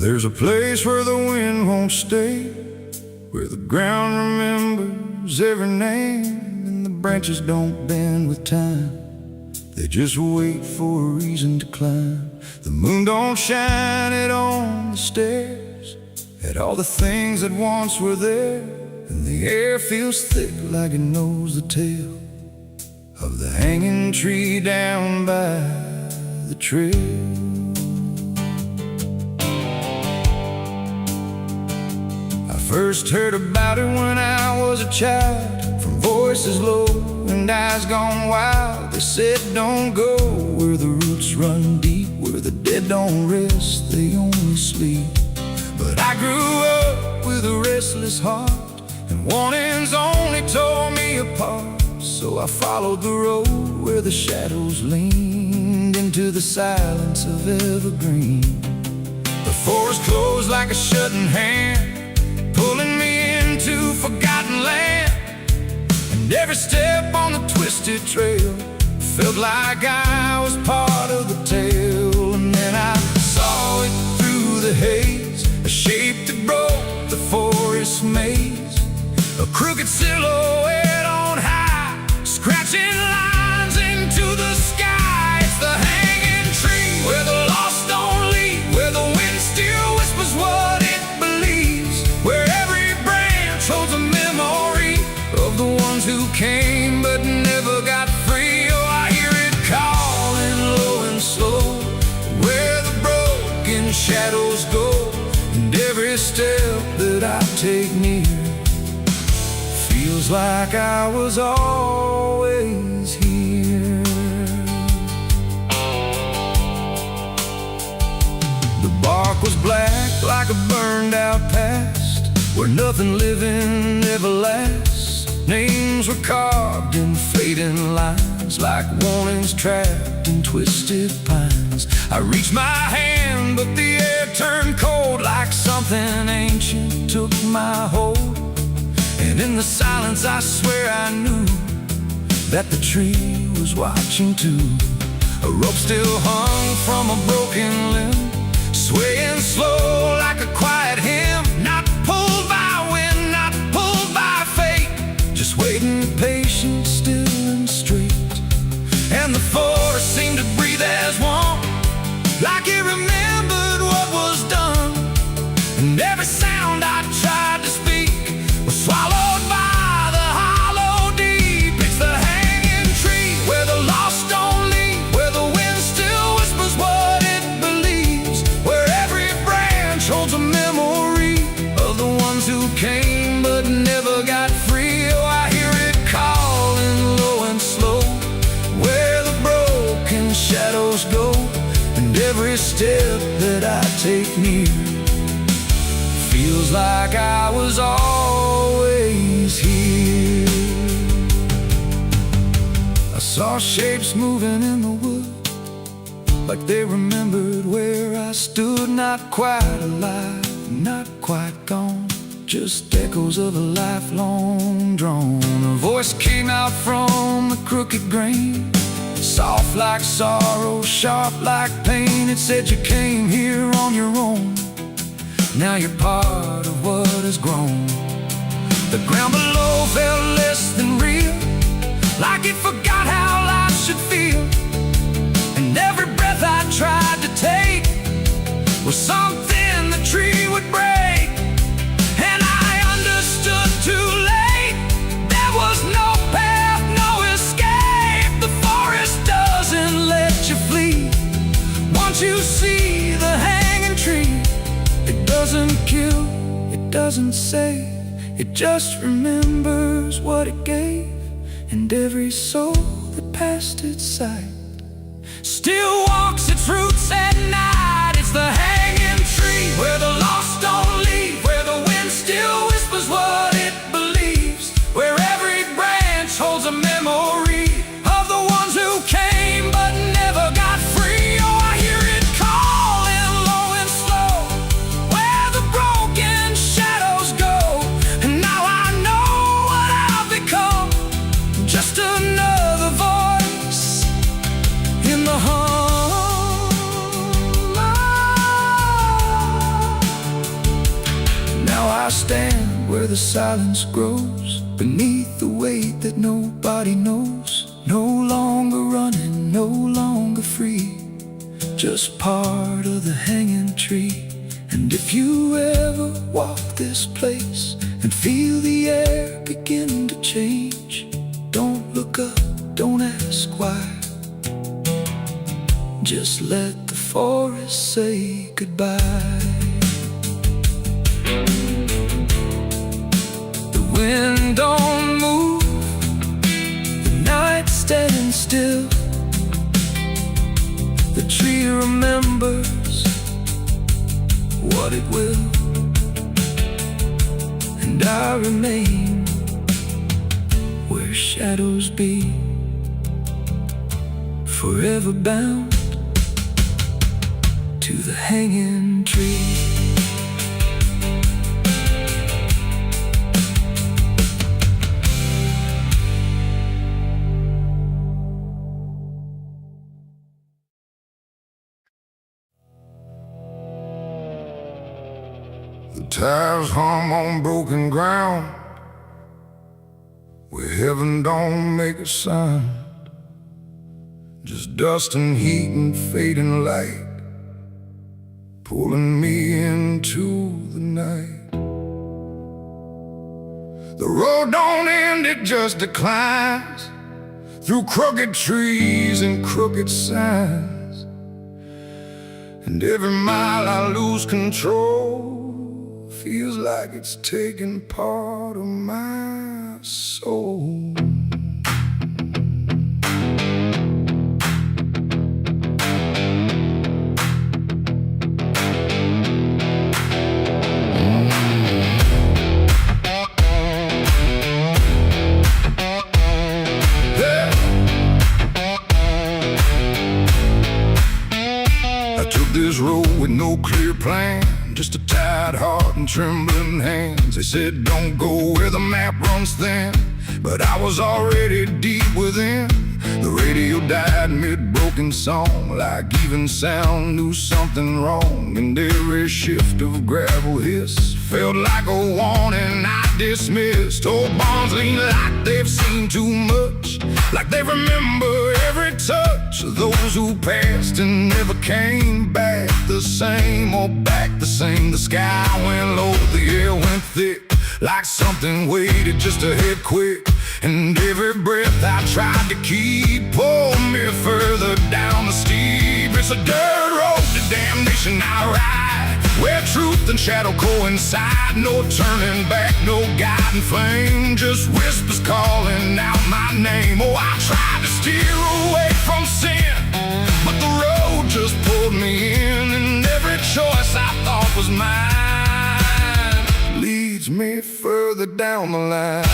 There's a place where the wind won't stay, where the ground remembers every name, and the branches don't bend with time. They just wait for a reason to climb. The moon don't shine it on the stairs, at all the things that once were there, and the air feels thick like it knows the tale of the hanging tree down by the trail. I first heard about it when I was a child, from voices low and eyes gone wild. They said don't go where the roots run deep, where the dead don't rest, they only sleep. But I grew up with a restless heart, and warnings only tore me apart. So I followed the road where the shadows leaned into the silence of evergreen. The forest closed like a shutting hand, pulling me into forgotten land. And every step on the twisted trail felt like I was part of the tale. And then I saw it through the haze, a shape that broke the forest maze, a crooked silhouette on high, scratching lines into the sky. It's the hanging tree where the lost don't leave, where the wind still whispers what it believes, where every branch holds a memory of the ones who came but never got free. Oh, I hear it calling low and slow, where the broken shadows go, and every step that I take near feels like I was always here. The bark was black like a burned out past, where nothing living ever lasts. Names were carved in fading lines, like warnings trapped in twisted pines. I reached my hand, but the air turned cold, like something ancient took my hold. And in the silence I swear I knew that the tree was watching too. A rope still hung from a broken limb, swaying slow like a quiet hymn, not pulled by wind, not pulled by fate, just waiting patient, still and straight. And the forest seemed to breathe as one, like it remembered what was done. And every sound I tried to speak was swallowed by the hollow deep. It's the hanging tree where the lost don't leave, where the wind still whispers what it believes, where every branch holds a memory of the ones who came but never got free. Oh, I hear it calling low and slow, where the broken shadows go, and every step that I take near feels like I was always here. I saw shapes moving in the wood, like they remembered where I stood. Not quite alive, not quite gone, just echoes of a lifelong drone. A voice came out from the crooked grain, soft like sorrow, sharp like pain. It said you came here on your own, now you're part of what has grown. The ground below felt less than real, like it forgot how life should feel. And every breath I tried to take was something the tree would break. And I understood too late, there was no path, no escape. The forest doesn't let you flee. Once you see the hanging tree, it doesn't kill, it doesn't save, it just remembers what it gave. And every soul that passed its sight still walks its roots at night. It's the hanging tree where the lost don't leave, where the wind still whispers what it believes, where every branch holds a memory of the ones who came but never got free. Oh, I hear it calling low and slow, where the broken shadows go. And now I know what I've become, just another voice in the hum. I stand where the silence grows, beneath the weight that nobody knows. No longer running, no longer free, just part of the hanging tree. And if you ever walk this place and feel the air begin to change, don't look up, don't ask why. Just let the forest say goodbye. The wind don't move, the night standing still. The tree remembers what it will, and I remain where shadows be, forever bound to the hanging tree. The tires hum on broken ground, where heaven don't make a sound. Just dust and heat and fading light, pulling me into the night. The road don't end, it just declines, through crooked trees and crooked signs. And every mile I lose control, feels like it's taking part of my soul. I took this road with no clear plan, just a tired heart and trembling hands. They said don't go where the map runs thin, but I was already deep within. The radio died mid-broken song, like even sound knew something wrong. And every shift of gravel hiss felt like a warning I dismissed. Old bonds lean like they've seen too much, like they remember every touch of those who passed and never came back the same, or back the same. The sky went low, the air went thick, like something waited just to hit quick. And every breath I tried to keep pulled me further down the steep. It's a dirt road to damnation I ride, where truth and shadow coincide. No turning back, no guiding flame, just whispers calling out my name. Oh, I tried to steer away from sin, but the road just pulled me in. And every choice I thought was mine leads me further down the line.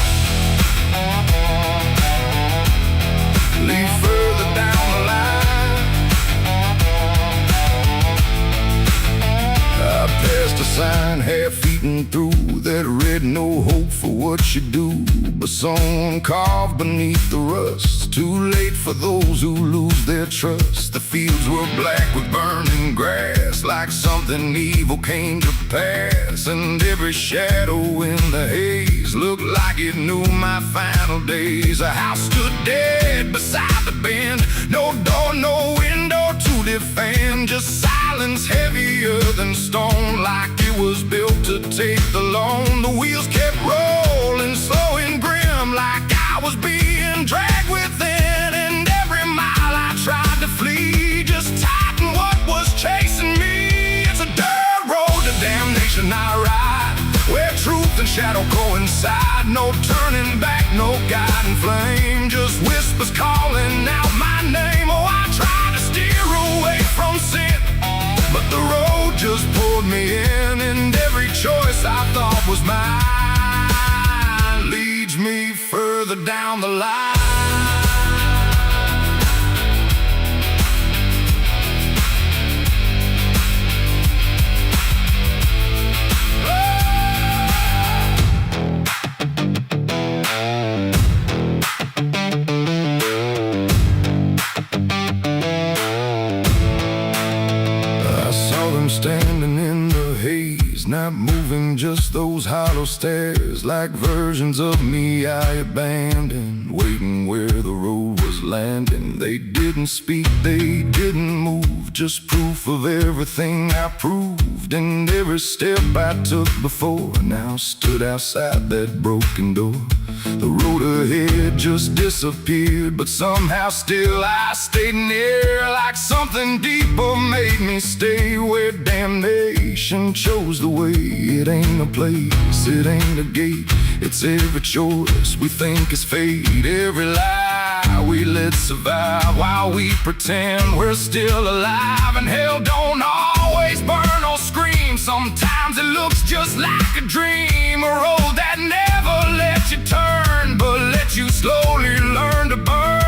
Lead further down the line. I passed a sign half-eaten through that read no hope for what you do, but someone carved beneath the rust, too late for those who lose their trust. The fields were black with burning grass, like something evil came to pass. And every shadow in the haze looked like it knew my final days. A house stood dead beside the bend, no door, no window to defend, just silence heavier than stone, like it was built to take the loan. The wheels kept rolling slow and grim, like I was being dragged within. And every mile I tried to flee just tightened what was chasing me. It's a dirt road to damnation I ride, where truth and shadow coincide. No turning back, no guiding flame, just whispers calling out my name. Oh, I tried to steer away from sin, but the road just pulled me in. And every choice I thought was mine leads me further down the line. Standing in the haze, not moving, just just those hollow stares, like versions of me I abandoned, waiting where the road was landing. They didn't speak, they didn't move, just proof of everything I proved. And every step I took before now stood outside that broken door. The road ahead just disappeared, but somehow still I stayed near, like something deeper made me stay where damnation chose the way. It ain't a place, it ain't a gate, it's every choice we think is fate. Every lie we let survive while we pretend we're still alive. And hell don't always burn or scream, sometimes it looks just like a dream. A road that never lets you turn, but lets you slowly learn to burn.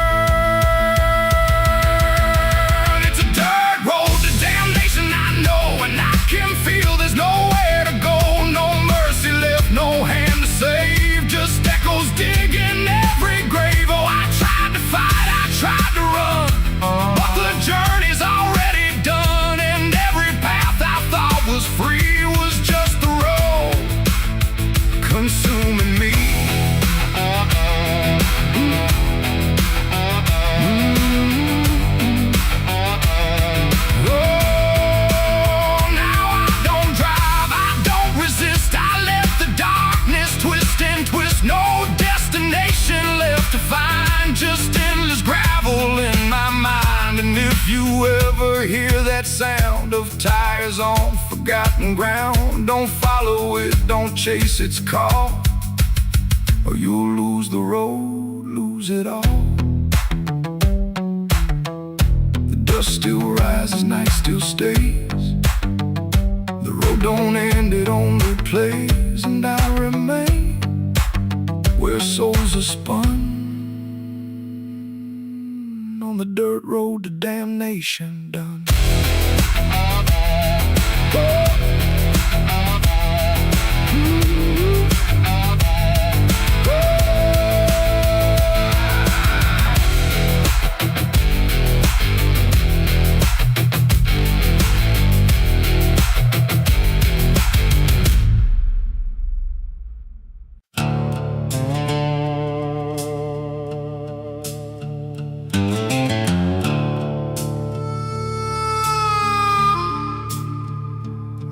It's a dirt road to damnation, I know, and I can feel there's nowhere to go. No mercy left, no hand to save, just echoes digging every grave. Oh, I tried to fight, I tried to run, but the journey's already done. And every path I thought was free was just the road consuming me. No destination left to find, just endless gravel in my mind. And if you ever hear that sound of tires on forgotten ground, don't follow it, don't chase its call, or you'll lose the road, lose it all. The dust still rises, night still stays, the road don't end, it only plays. And I remain where souls are spun, on the dirt road to damnation done.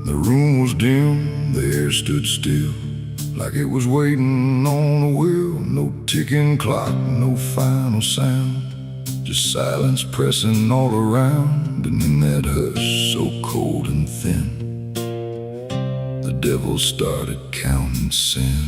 The room was dim, the air stood still, like it was waiting on a wheel. No ticking clock, no final sound, just silence pressing all around. And in that hush so cold and thin, the devil started counting sin.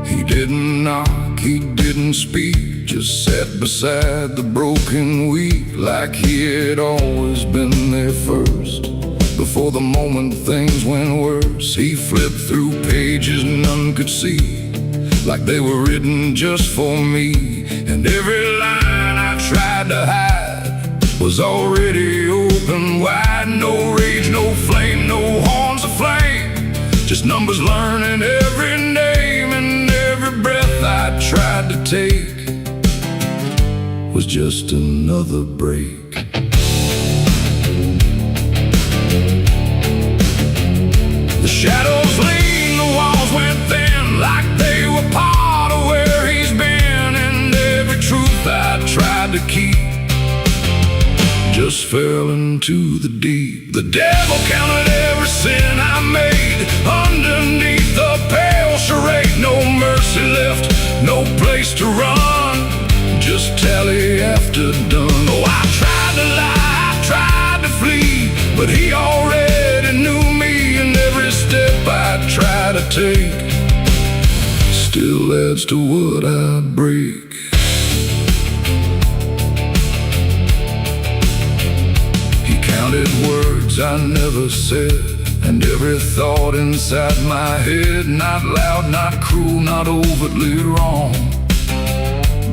He didn't knock, he didn't speak, just sat beside the broken wheat, like he had always been there first. Before the moment things went worse, he flipped through pages none could see, like they were written just for me. And every line I tried to hide was already open wide. No rage, no flame, no horns of flame, just numbers learning every name. And every breath I tried to take was just another break. The shadows lean, the walls went thin, like they were part of where he's been. And every truth I tried to keep just fell into the deep. The devil counted every sin I made underneath the pale charade. No mercy left, no place to run, just tally after done. Oh, I tried to lie, I tried to flee, but he already knew me. And every step I try to take still adds to what I'd break. He counted words I never said, and every thought inside my head, not loud, not cruel, not overtly wrong,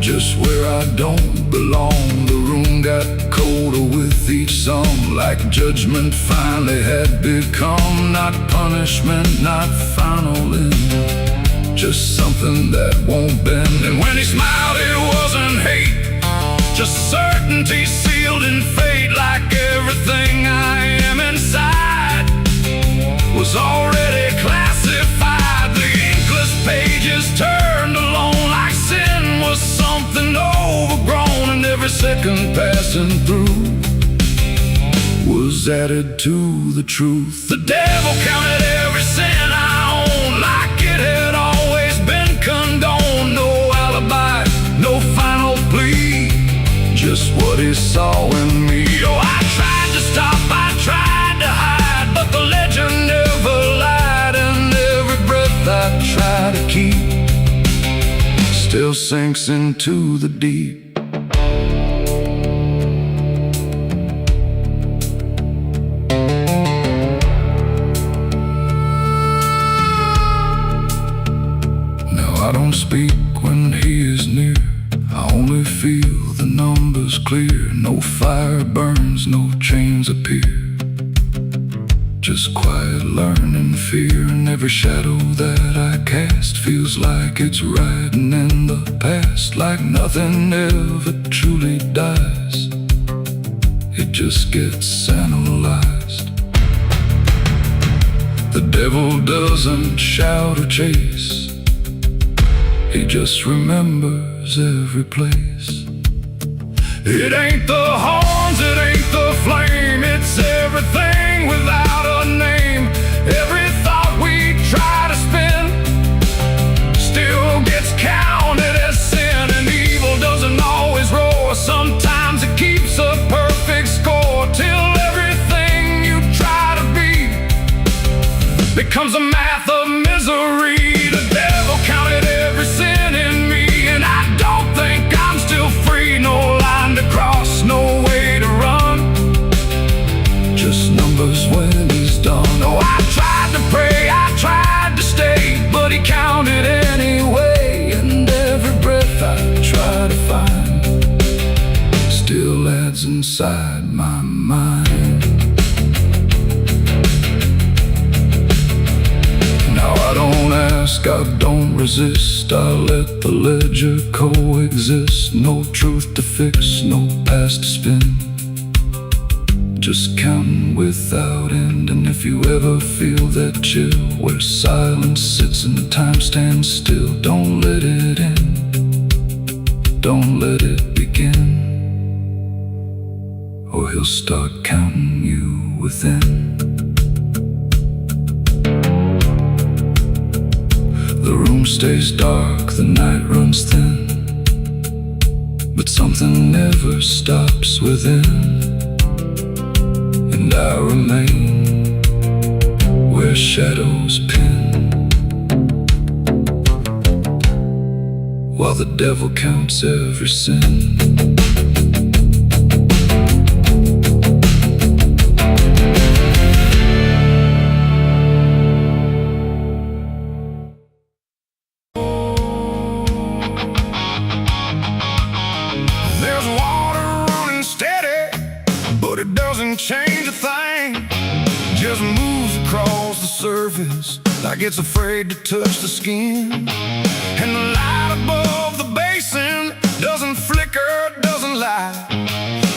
just where I don't belong. The room got colder with each song, like judgment finally had become not punishment, not final end, just something that won't bend. And when he smiled, it wasn't hate, just certainty sealed in fate. Like everything I am inside was already classified. The inkless pages turned alone, like sin was something overgrown. And every second passing through was added to the truth. The devil counted every sin I owned, like it had always been condoned. No alibi, no final plea, just what he saw in me. Oh, I tried to stop, I tried to hide, but the legend never lied. And every breath I try to keep still sinks into the deep. I don't speak when he is near, I only feel the numbers clear. No fire burns, no chains appear, just quiet learning fear. And every shadow that I cast feels like it's riding in the past. Like nothing ever truly dies, it just gets analyzed. The devil doesn't shout or chase, he just remembers every place. It ain't the horns, it ain't the flame, it's everything without a name. Every thought we try to spin still gets counted as sin. And evil doesn't always roar, sometimes it keeps a perfect score, till everything you try to be becomes a math of misery. The devil counted every sin in me, and I don't think I'm still free. No line to cross, no way to run, just numbers when he's done. Oh, I tried to pray, I tried to stay, but he counted anyway. And every breath I try to find still adds inside my mind. I don't ask, I don't resist, I let the ledger coexist. No truth to fix, no past to spin, just counting without end. And if you ever feel that chill where silence sits and time stands still, don't let it end, don't let it begin, or he'll start counting you within. The room stays dark, the night runs thin, but something never stops within. And I remain where shadows pin, while the devil counts every sin. Change a thing, just moves across the surface like it's afraid to touch the skin. And the light above the basin doesn't flicker, doesn't lie,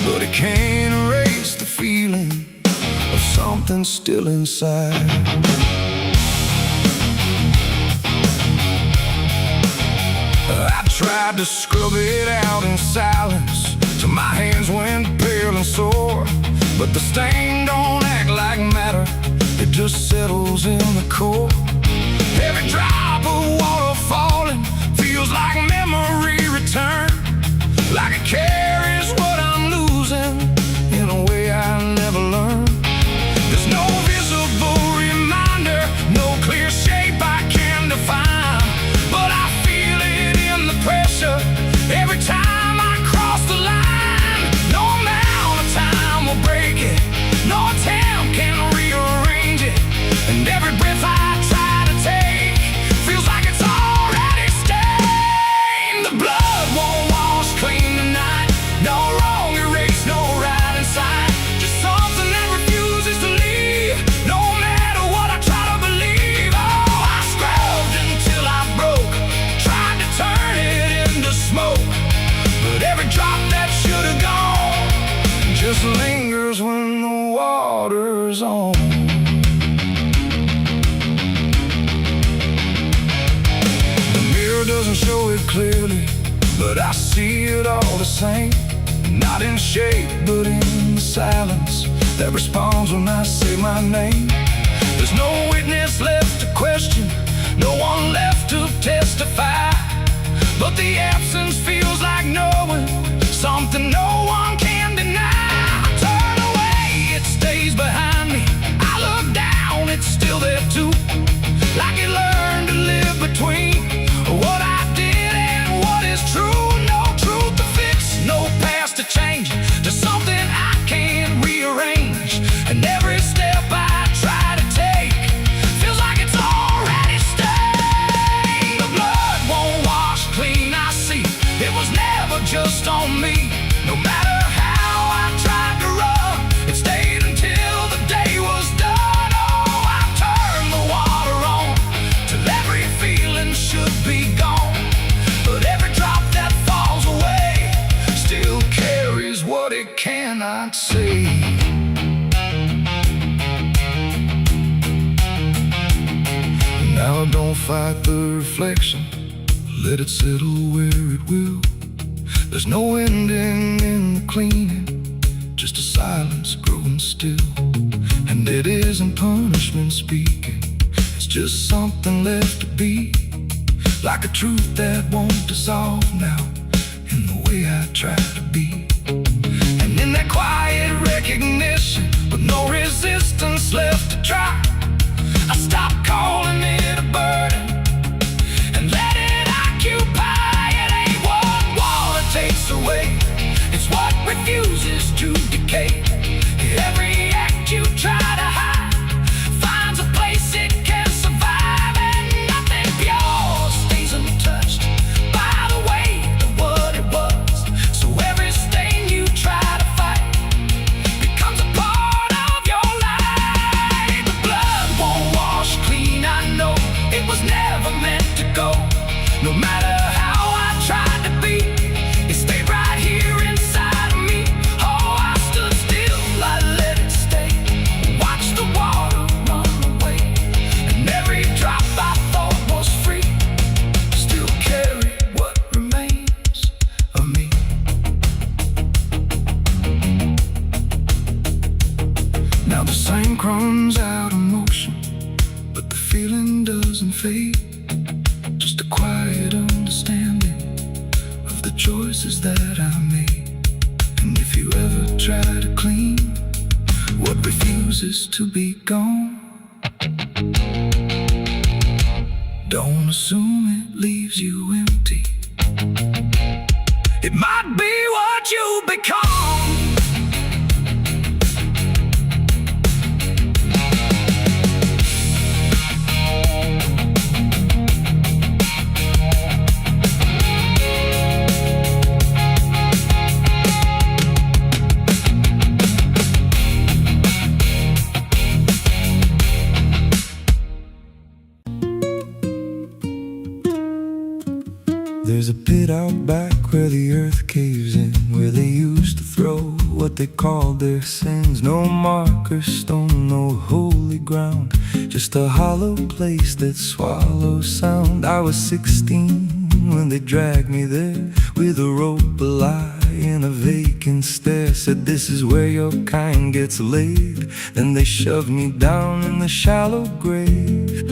but it can't erase the feeling of something still inside. I tried to scrub it out in silence till my hands went pale and sore, but the stain don't act like matter, it just settles in the core. Every drop of water falling feels like memory return, like it carries what I'm losing in a way I never learned. There's no visible reminder, no clear shape I can define, but I feel it in the pressure every time I cross the line. No amount of time will break it, no attempt can rearrange it. And every breath I try to take feels like it's already stained. The blood won't wash clean tonight, colors on. The mirror doesn't show it clearly, but I see it all the same. Not in shape, but in the silence that responds when I say my name. There's no witness left to question, no one left to testify, but the absence feels like knowing something no one can deny. I turn away, it stays behind me. I look down, it's still there too, like it learned to live between what I did and what is true. No truth to fix, no past to change, to something I can't rearrange. And every step I try to take feels like it's already stained. The blood won't wash clean, I see. It was never just on me. No matter how I tried to run, it stayed until the day was done. Oh, I turned the water on till every feeling should be gone, but every drop that falls away still carries what it cannot see. Now don't fight the reflection, let it settle where it will. There's no ending in the cleaning, just a silence growing still. And it isn't punishment speaking, it's just something left to be, like a truth that won't dissolve now in the way I try to be. And in that quiet recognition, with no resistance left to try, I stop calling it a burden and let it occupy. It ain't what water takes away, it's what refuses to decay. Every act you try to hide finds a place it can survive, and nothing pure stays untouched by the weight of what it was. So every stain you try to fight becomes a part of your life. The blood won't wash clean, I know. It was never meant to go. No matter how I tried to be, it stayed right here inside of me. Oh, I stood still, I let it stay. Watched the water run away, and every drop I thought was free still carried what remains of me. Now the same crumbs out of motion, but the feeling doesn't fade. Just a quiet understanding of the choices that I made. And if you ever try to clean what refuses to be gone, don't assume it leaves you empty. It might be what you become. There's a pit out back where the earth caves in, where they used to throw what they called their sins. No marker stone, no holy ground, just a hollow place that swallows sound. I was 16 when they dragged me there, with a rope, a lie, and a vacant stare. Said this is where your kind gets laid. Then they shoved me down in the shallow grave,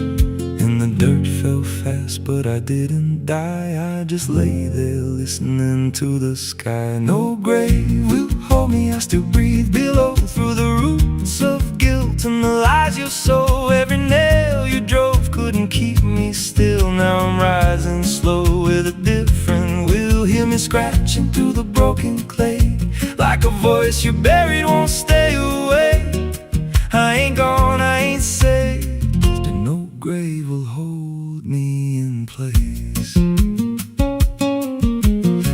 and the dirt fell fast, but I didn't die. I just lay there listening to the sky. No grave will hold me, I still breathe below, through the roots of guilt and the lies you sow. Every nail you drove couldn't keep me still. Now I'm rising slow with a different will. Hear me scratching through the broken clay, like a voice you buried won't stay away. I ain't gone, I ain't saved, and no grave will hold me in place.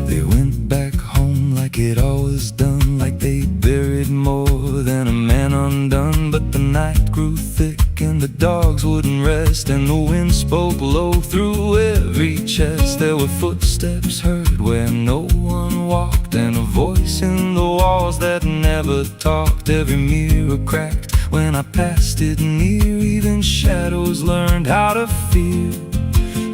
They went back home like it always done, like they buried more than a man undone. But the night grew thick and the dogs wouldn't rest, and the wind spoke low through every chest. There were footsteps heard where no one walked, and a voice in the walls that never talked. Every mirror cracked When I passed it near, even shadows learned how to fear.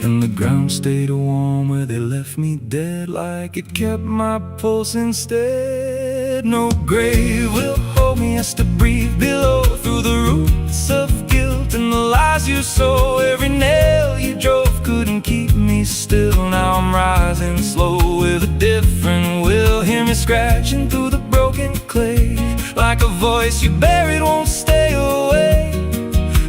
And the ground stayed warm where they left me dead, like it kept my pulse instead. No grave will hold me, has to breathe below. Through the roots of guilt and the lies you sow, every nail you drove couldn't keep me still. Now I'm rising slow with a different will. Hear me scratching through the broken clay, like a voice you buried won't stay away.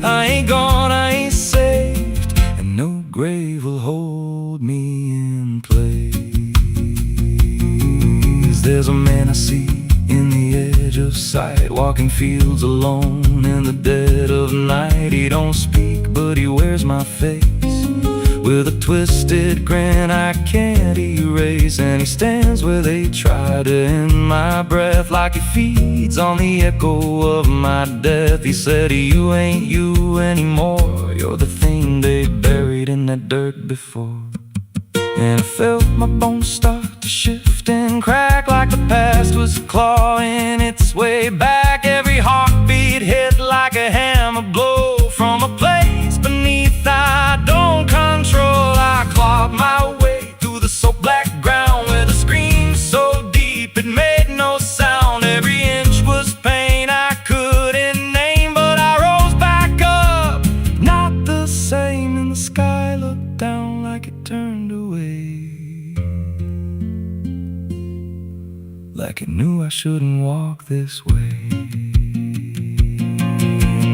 I ain't gone, I ain't saved, and no grave will hold me in place. There's a man I see in the edge of sight, walking fields alone in the dead of night. He don't speak, but he wears my face with a twisted grin I can't erase. And he stands where they try to end my breath, like he feeds on the echo of my death. He said, you ain't you anymore, you're the thing they buried in that dirt before. And I felt my bones start to shift and crack, like the past was clawing its way back. Every heartbeat hit like a hammer blow from a place beneath I don't control. I clawed my way through the soap black ground with a scream so deep it made no sound. Every inch was pain I couldn't name, but I rose back up, not the same. And the sky looked down like it turned away, like it knew I shouldn't walk this way.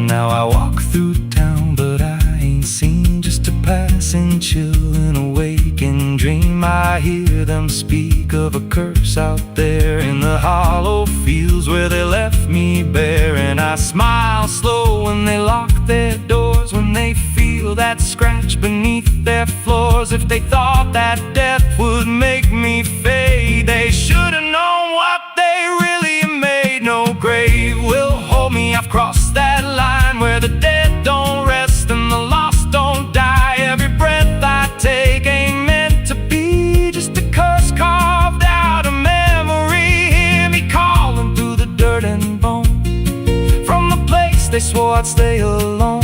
Now I walk through town, but I ain't seen, just a passing chill in a waking dream. I hear them speak of a curse out there in the hollow fields where they left me bare. And I smile slow when they lock their doors, when they feel that scratch beneath their floors. If they thought that death would make me fade, they should have known what they really made. No grave will hold me, I've crossed that line where the dead don't rest and the lost don't die. Every breath I take ain't meant to be, just a curse carved out of memory. Hear me calling through the dirt and bone, from the place they swore I'd stay alone.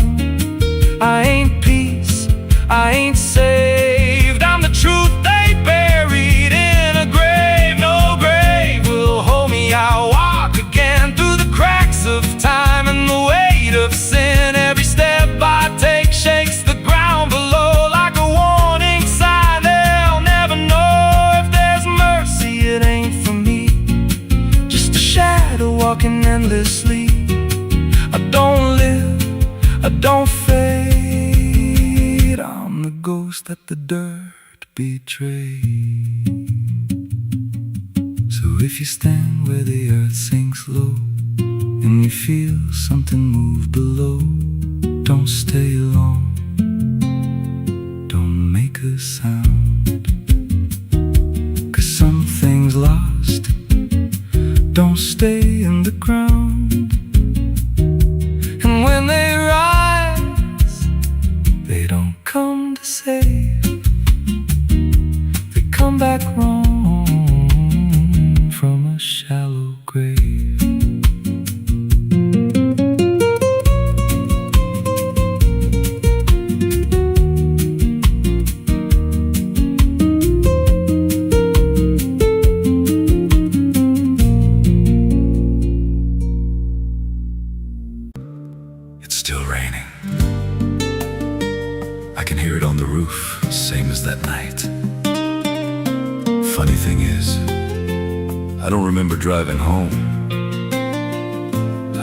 I ain't peace, I ain't saved, I'm the truth they buried in a grave. No grave will hold me, I'll walk again through the cracks of time and the weight of sin. Every step I take shakes the ground below like a warning sign. They'll never know if there's mercy, it ain't for me, just a shadow walking endlessly. I don't live, I don't fade, I'm the ghost that the dirt betrayed. So if you stand where the earth sinks low and you feel something move below, don't stay long, don't make a sound, 'cause something's lost, don't stay in the ground. And when they rise, they don't come to save, they come back wrong from a shallow grave. It's still raining. I can hear it on the roof, same as that night. Funny thing is, I don't remember driving home.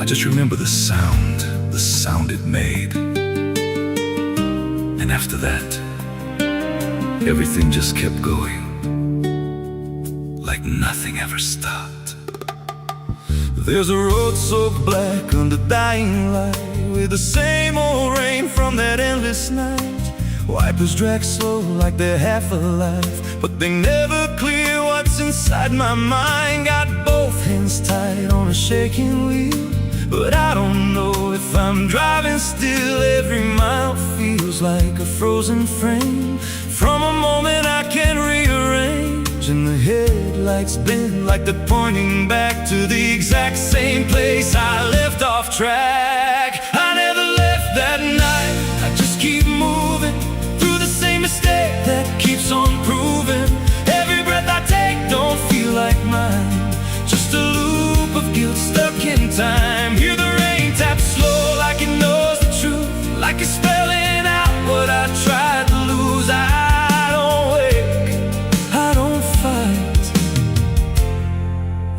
I just remember the sound it made. And after that, everything just kept going, like nothing ever stopped. There's a road so black under dying light, with the same old rain from that endless night. Wipers drag slow like they're half alive, but they never clear what's inside my mind. Got both hands tied on a shaking wheel, but I don't know if I'm driving still. Every mile feels like a frozen frame from a moment I can't rearrange. And the headlights bend like they're pointing back to the exact same place I left off track.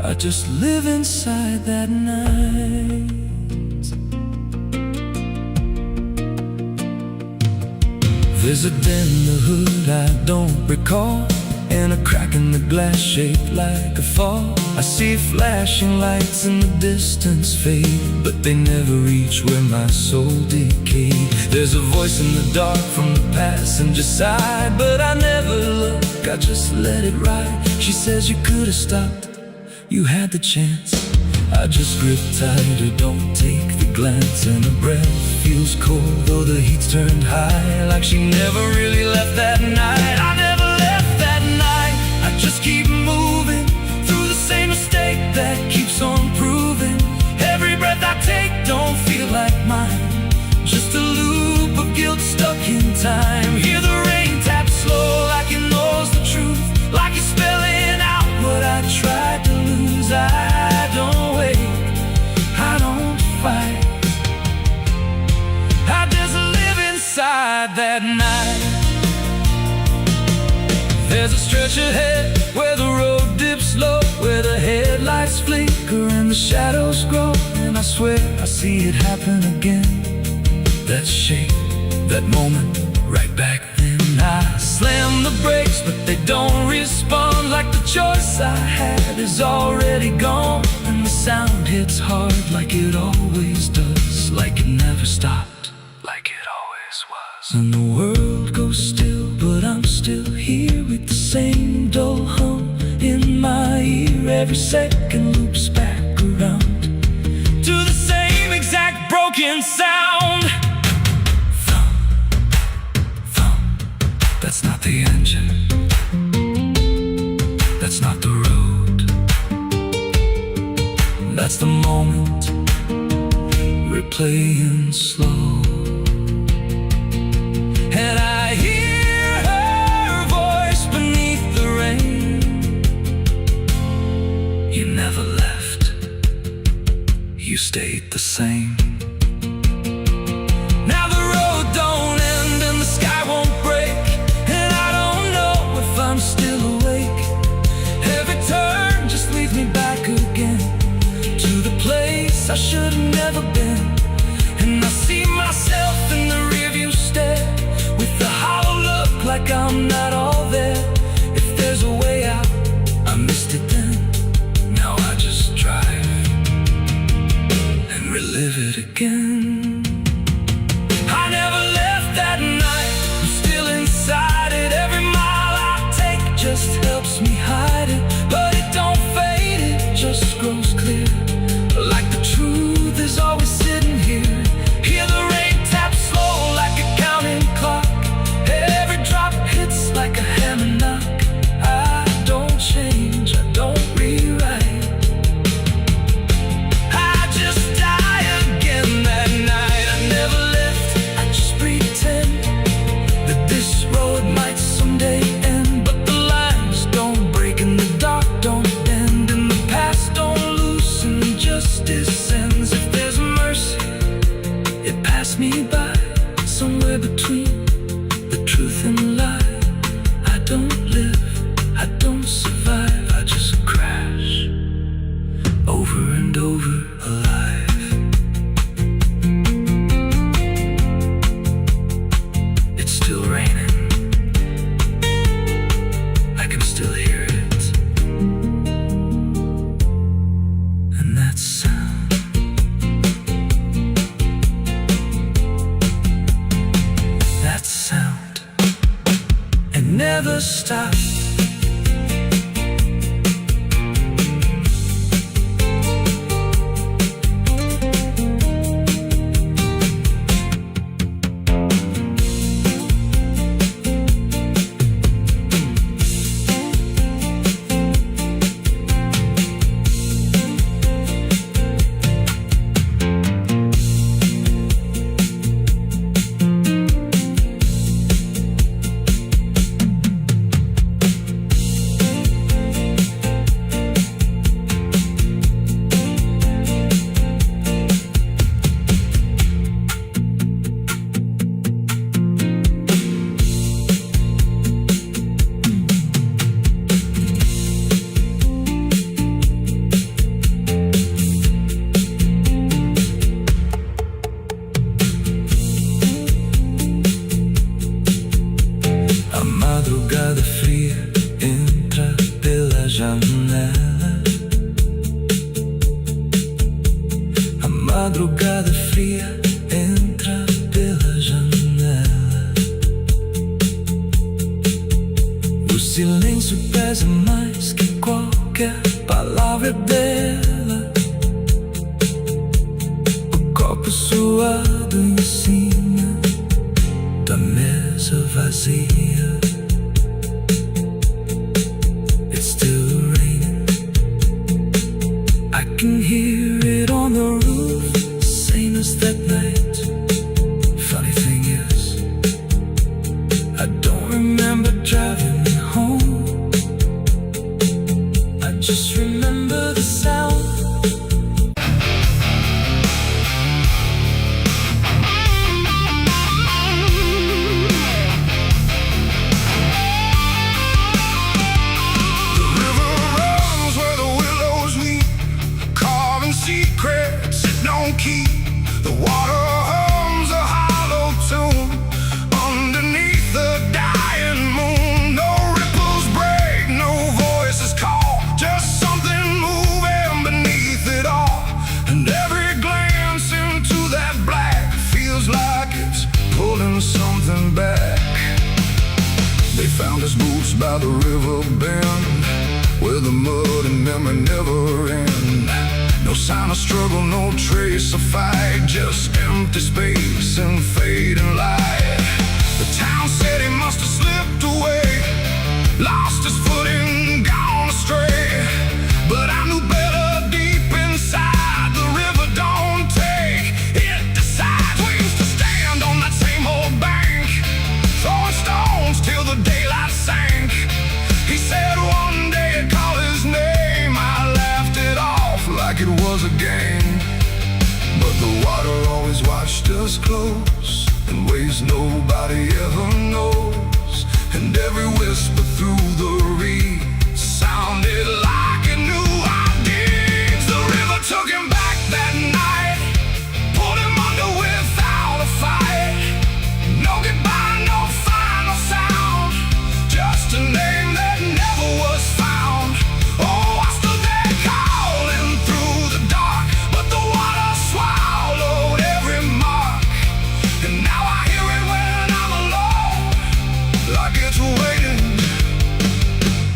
I just live inside that night. There's a dent in the hood I don't recall, and a crack in the glass shaped like a fall. I see flashing lights in the distance fade, but they never reach where my soul decayed. There's a voice in the dark from the passenger side, but I never look, I just let it ride. She says you could have stopped, you had the chance. I just grip tighter, don't take the glance, and her breath feels cold though the heat's turned high, like she never really left that night. I never left that night, I just keep moving through the same mistake that keeps on proving. Every breath I take don't feel like mine, just a loop of guilt stuck in time. Hear the rain tap slow like it knows the truth, like it's spelling out what I tried to lose. I don't wait, I don't fight, I just live inside that night. There's a stretch ahead where the road dips low, where the headlights flicker and the shadows grow, and I swear I see it happen again. That shape, that moment, right back then. I slam the brakes, but they don't respond, like the choice I had is already gone. And the sound hits hard like it always does, like it never stopped, like it always was. And the world goes still, but I'm still here with the same dull hum in my ear. Every second loops back around to the same exact broken sound. That's not the engine, that's not the road, that's the moment replaying slow. And I hear her voice beneath the rain. You never left, you stayed the same. Now the road don't end and the sky won't break, I'm still awake. Every turn just leads me back again to the place I should have never been. And I see myself in the rearview stare, with the hollow look like I'm not all there. If there's a way out, I missed it then. Now I just drive and relive it again. I never left that night, I'm still inside it. Every just helps me hide it, but it don't fade, it just grows clear, like the truth is always sitting here. Hear the rain tap slow like a counting clock, every drop hits like a hammer knock. I don't change, I don't rewrite, I just die again that night. I never left, I just pretend that this road might someday end. Don't bend in the past, don't loosen, justice ends. If there's mercy, it passed me by, somewhere between the truth and the lie. I don't live, I don't survive, I just crash over and over alive. It's still raining, I can still hear it. Never stop. madrugada fria entra pela janela. O silêncio pesa mais que qualquer palavra dela. O copo suado em cima da mesa vazia. It's still raining. I can hear it on the roof, same as that night. Funny thing is, I don't remember driving home. I just remember the sound. Secrets it don't keep. The water hums a hollow tune underneath the dying moon. No ripples break, no voices call, just something moving beneath it all. And every glance into that black feels like it's pulling something back. They found his boots by the river bend, where the mud and memory never end. No sign of struggle, no trace of fight, just empty space and fading light. The town said he must have slipped away, lost his footing, gone astray. But I knew better deep inside, the river don't take, it decides. We used to stand on that same old bank, throwing stones till the daylight sank. He said one day he'd call his name. I laughed it off like it was a game. But the water always watched us close, in ways nobody ever knows. And every whisper through the reeds sounded like it knew our deeds. The river took him back that night, pulled him under without a fight. No goodbye, no final sound, just a name that never was found. Oh, I stood there calling through the dark, but the water swallowed every mark. And now I hear it when I'm alone, like it's waiting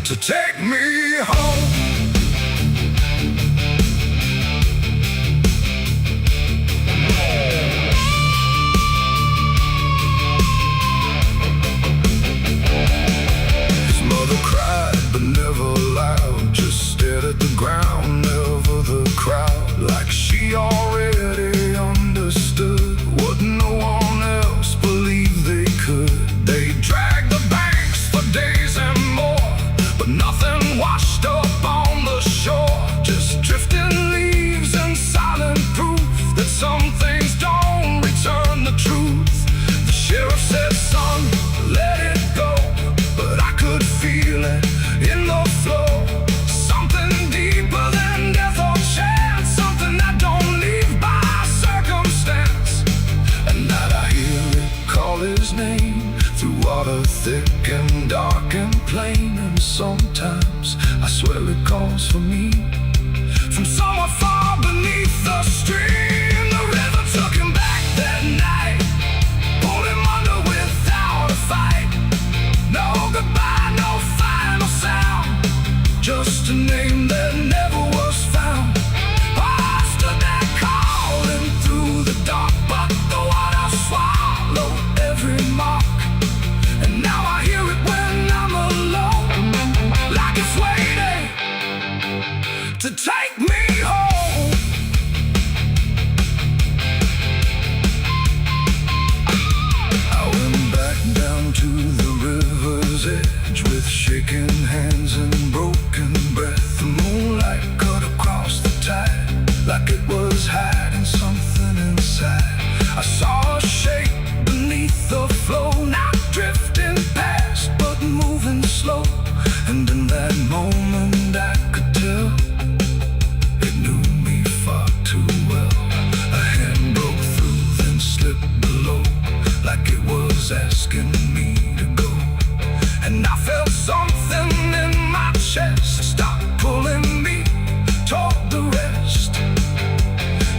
to take me home. His mother cried, but never loud, just stared at the ground, never the crowd. Like she already understood what no one else believed they could. They dragged the banks for days and more, but nothing washed up on the shore. Just drifting leaves and silent proof that some things don't return the truth. The sheriff said, son, let it go, but I could feel it in the flow. Something deeper than death or chance, something that don't leave by circumstance. And that I hear it call his name through water thick and dark and plain. And sometimes I swear it calls for me from somewhere far beneath the stream. The river took him back that night, pulled him under without a fight. No goodbye, no final sound, just a name that never was found. I stood there calling through the dark, but the water swallowed every mark. And now I hear it when I'm alone, like it's waiting to take me home. I went back down to the river's edge with shaking hands and broken breath. The moonlight cut across the tide, like it was hiding something inside. I saw a shape beneath the flow, not drifting past, but moving slow. And in that moment I could tell it knew me far too well. A hand broke through, then slipped below, like it was asking me to go. And I felt something in my chest stop pulling me toward the rest.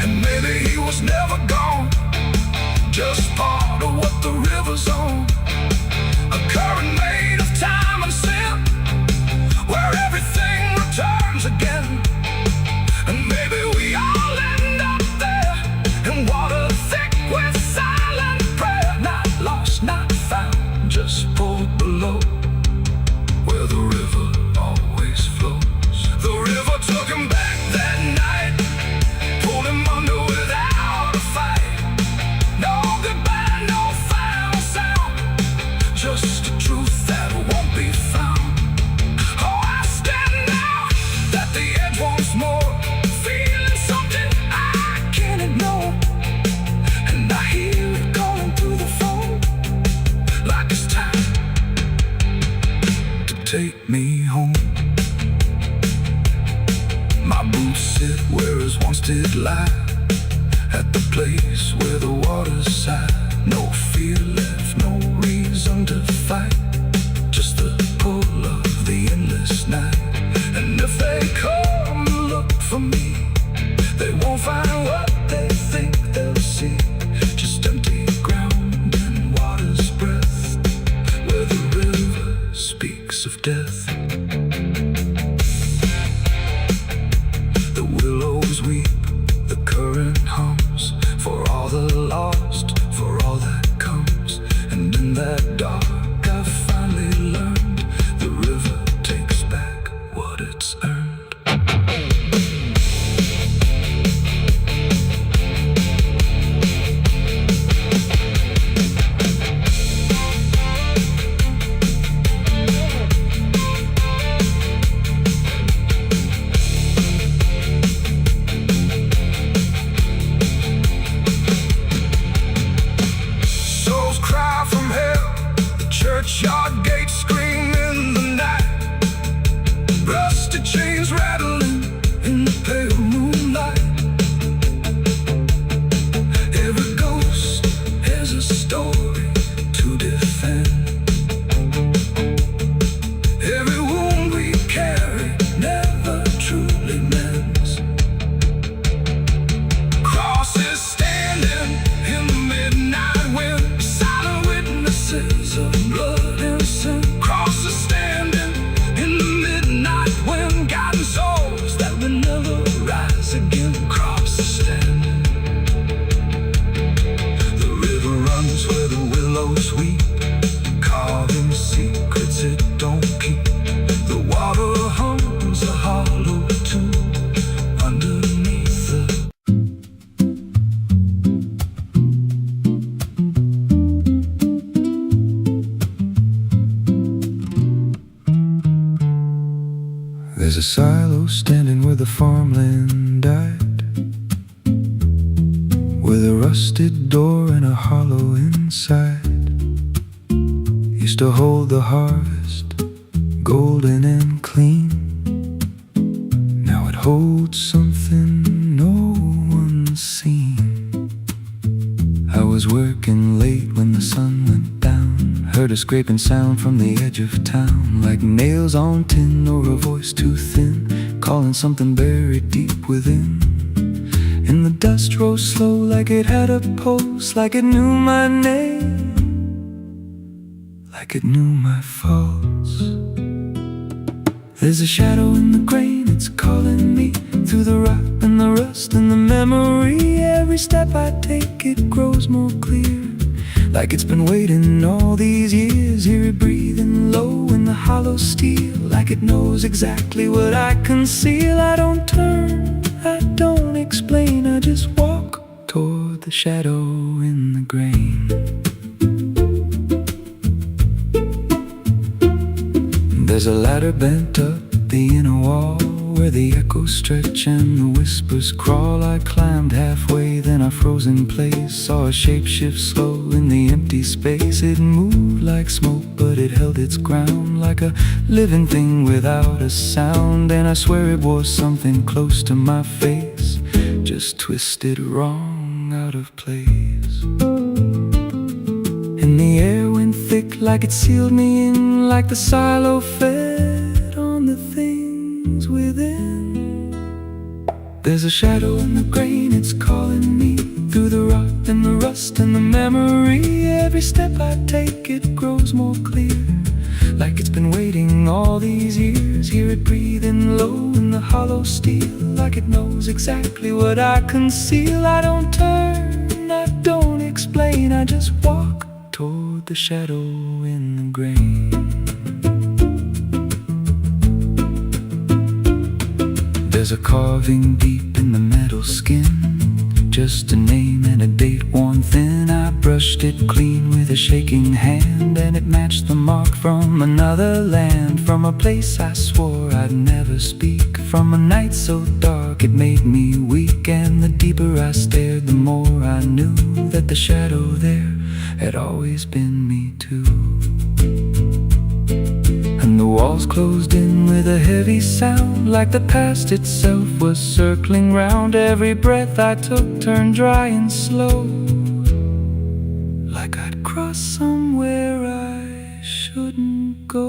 And maybe he was land. And maybe we all end up there, in water thick with silent prayer. Not lost, not found, just pulled below, where the river always flows. The river took him back that night, pulled him under without a fight. No goodbye, no final sound, just a truth that won't be found. Oh, I stand out at the edge once more, feeling something I can't ignore. And I hear it calling through the phone, like it's time to take me home. My boots sit where his once did lie, at the place where the water's sigh. No fear left, no reason to fight, just the pull of the endless night. And if they come look for me, they won't find what they think they'll see, just empty ground and water's breath, where the river speaks of death. The willows weep, the current hums, for all the lost, for all that comes. And in that dark I finally learned, the river takes back what it's earned. Souls cry from hell, the churchyard gates scream in the night, rusted chains rattling in the pale moonlight. Every ghost has a story to defend. Every wound we carry never truly mends. Crosses standing in the midnight wind, silent witnesses of blood and sin. Crosses standing in the midnight wind, guiding souls that will never rise again. Crosses standing. The river runs where the willows weep, carving secrets it don't keep. The water hums a hollow tune underneath the There's a silo standing where the farmland died, with a rusted door and a hollow inside. Used to hold the harvest, golden and clean. Now it holds something no one's seen. I was working late when the sun went down, heard a scraping sound from the edge of town, like nails on tin or a voice too thin, calling something buried deep within. And the dust rose slow like it had a pulse, like it knew my name, like it knew my faults. There's a shadow in the grain, it's calling me through the rot and the rust and the memory. Every step I take, it grows more clear, like it's been waiting all these years. Hear it breathing low in the hollow steel, like it knows exactly what I conceal. I don't turn, I don't explain, I just walk toward the shadow in the grain. There's a ladder bent up the inner wall, where the echoes stretch and the whispers crawl. I climbed halfway, then I froze in place, saw a shape shift slow in the empty space. It moved like smoke, but it held its ground, like a living thing without a sound. And I swear it was something close to my face, just twisted wrong, out of place. And the air went thick, like it sealed me in, like the silo fed on the things within. There's a shadow in the grain, it's calling me through the rot and the rust and the memory. Every step I take, it grows more clear, like it's been waiting all these years. Hear it breathing low in the hollow steel, like it knows exactly what I conceal. I don't turn, I don't explain, I just walk toward the shadow in the grain. There's a carving deep in the metal skin, just a name and a date worn thin. I brushed it clean with a shaking hand, and it matched the mark from another land, from a place I swore I'd never speak, from a night so dark it made me weak. And the deeper I stared, the more I knew that the shadow there had always been me too. And the walls closed in with a heavy sound, like the past itself was circling round. Every breath I took turned dry and slow, like I'd crossed somewhere I shouldn't go.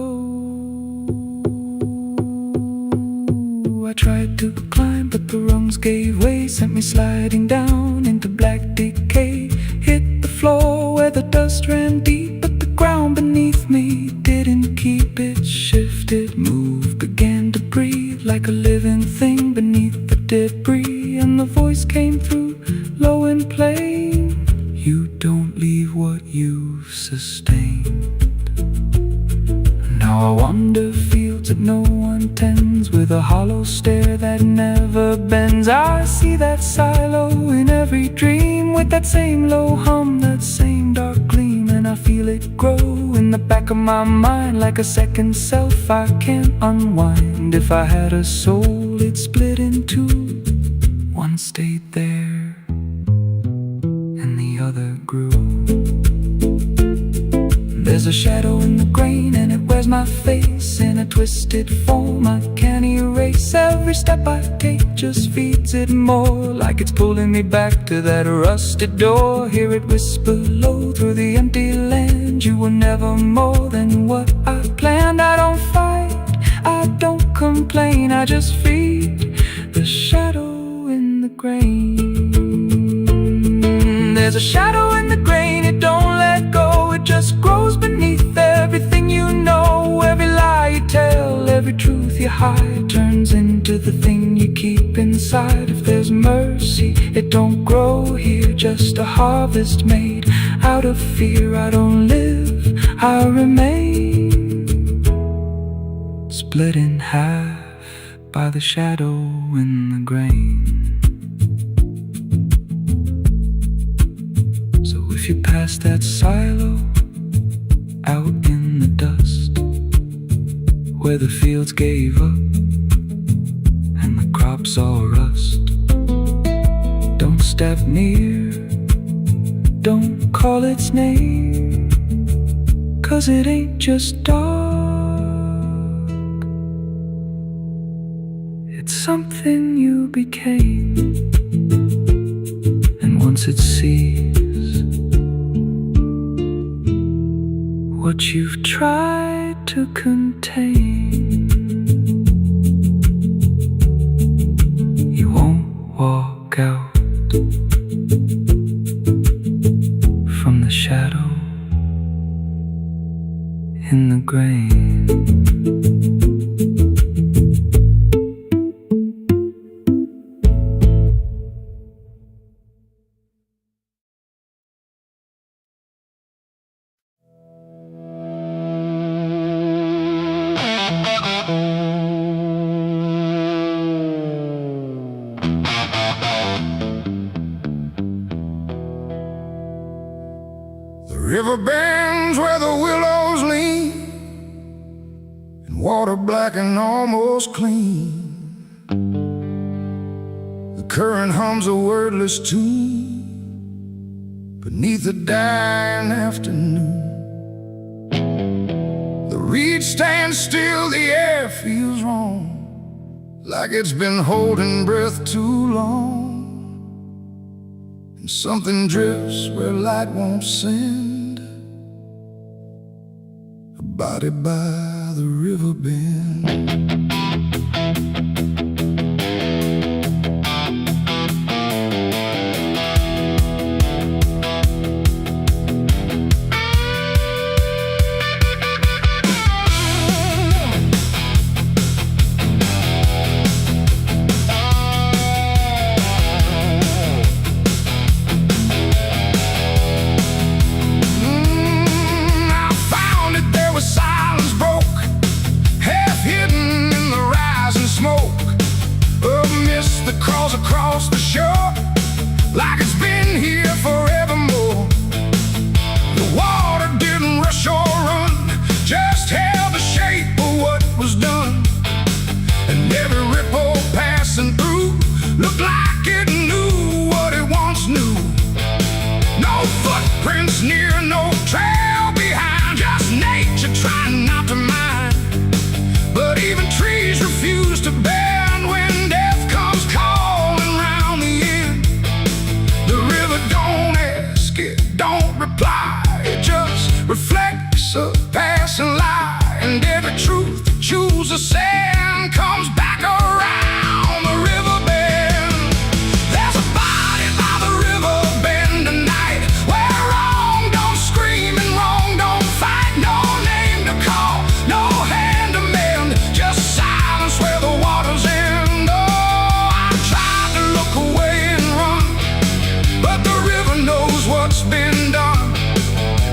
I tried to climb, but the rungs gave way, sent me sliding down into black decay. Hit the floor where the dust ran deep, but the ground beneath me didn't keep. It shifted, moved, began to breathe like a living thing beneath the debris. And the voice came through, low and plain: you don't leave what you've sustained. Now I wander fields that no one tends, with a hollow stare that never bends. I see that silo in every dream, with that same low hum, that same dark gleam. And I feel it grow in the back of my mind, like a second self I can't unwind. If I had a soul, it'd split in two. One stayed there, and the other grew. There's a shadow in the grain, and it wears my face in a twisted form I can't erase. Every step I take just feeds it more, like it's pulling me back to that rusted door. Hear it whisper low through the empty land: you were never more than what I planned. I don't fight, I don't complain, I just feed the shadow in the grain. There's a shadow in the grain, it don't let go, it just grows beneath everything you know. Every lie you tell, every truth you hide, turns into the thing you keep inside. If there's mercy, it don't grow here, just a harvest made out of fear. I don't live, I remain, split in half by the shadow in the grain. If you pass that silo out in the dust, where the fields gave up and the crops all rust, don't step near, don't call its name, 'cause it ain't just dark, it's something you became. And once it sees what you've tried to contain, you won't walk out from the shadow in the grain. River bends where the willows lean, and water black and almost clean. The current hums a wordless tune beneath the dying afternoon. The reed stands still, the air feels wrong, like it's been holding breath too long. And something drifts where light won't send, a body by the river bend. crawls across the shore like it's been here forevermore. The water didn't rush or run, just held the shape of what was done. And every ripple passing through looked like it knew what it once knew. No footprints near, no trail behind, just nature trying not to mind. But even trees refuse to bend when death comes calling round the end. The river don't ask, it don't reply, it just reflects a passing lie. And every truth that chooses sand comes back around the river bend. There's a body by the river bend tonight, where wrong don't scream and wrong don't fight. No name to call, no hand to mend, just silence where the waters end. Oh, I tried to look away and run, but the river knows what's been done.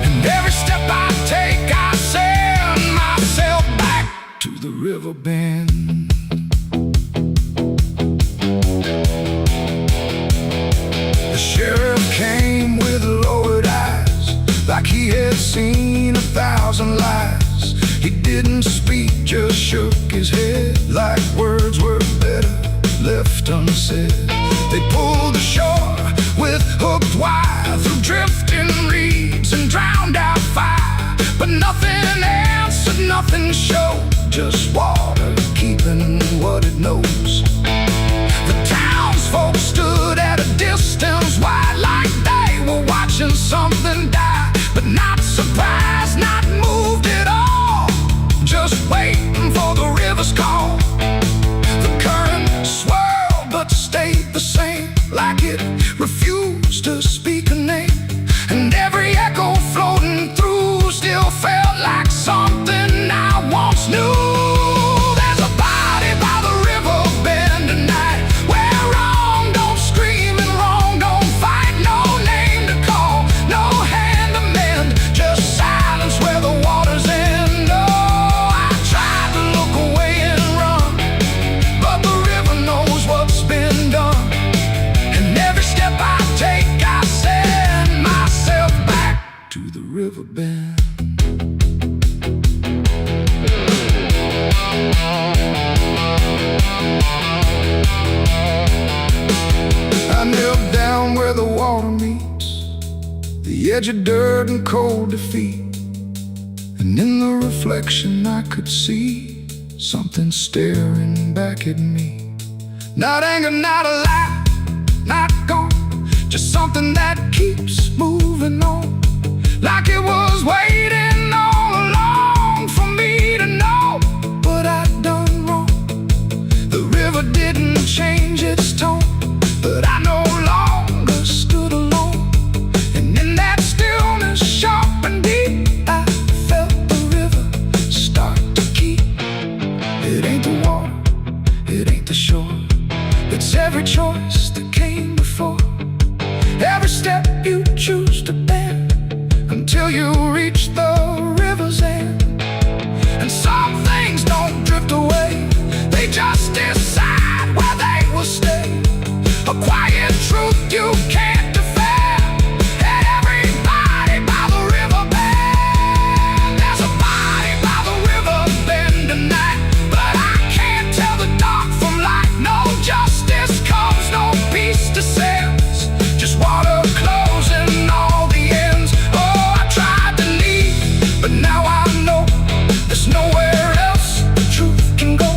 And every step I take, I send myself back to the river bend. The sheriff came with lowered eyes, like he had seen 1,000 lies. He didn't speak, just shook his head, like words were better left unsaid. They pulled ashore with hooked wire through drifting reeds and drowned out fire, but nothing answered, nothing showed, just water keeping what it knows. The townsfolk stood at a distance wide, like they were watching something die, but not surprised, not moved at all, just waiting for the river's call. The current swirled but stayed the same, like it refused to speak a name. And every echo floating through still felt like something I once knew. There's a body by the river bend tonight, where wrong don't scream and wrong don't fight. No name to call, no hand to mend, just silence where the waters end. Oh, I tried to look away and run, but the river knows what's been done. And every step I take, I send myself back to the river bend. I knelt down where the water meets the edge of dirt and cold defeat, and in the reflection I could see something staring back at me. Not anger, not a lie, not gone, just something that keeps moving on, like it was waiting all along for me to know what I'd done wrong. The river didn't change its tone, but I no longer stood alone. And in that stillness, sharp and deep, I felt the river start to keep. It ain't the water, it ain't the shore, it's every choice that came before. Every step you choose to bend, until you reach the river's end. And some things don't drift away, they just decide where they will stay. A quiet truth you can't defend, and everybody by the river bend. There's a body by the river bend tonight, but I can't tell the dark from light. No justice comes, no peace descends, just water closing all the ends. Oh, I tried to leave, but now I know there's nowhere else the truth can go.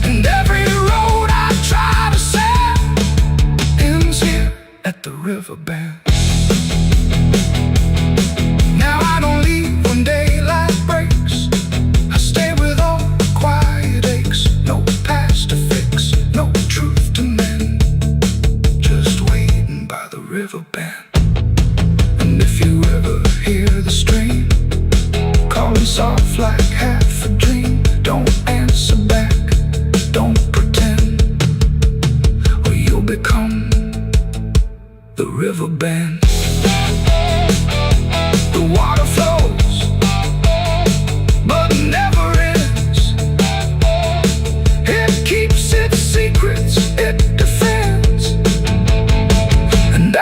And every road I try to set ends here at the river bend. Now I don't leave when daylight breaks, I stay with all the quiet aches. No past to fix, no truth to mend, just waiting by the river bend. And if you ever hear the stream calling soft like half a dream, don't answer back, don't pretend, or you'll become the river bend. The water flows, but never ends. It keeps its secrets, it defends.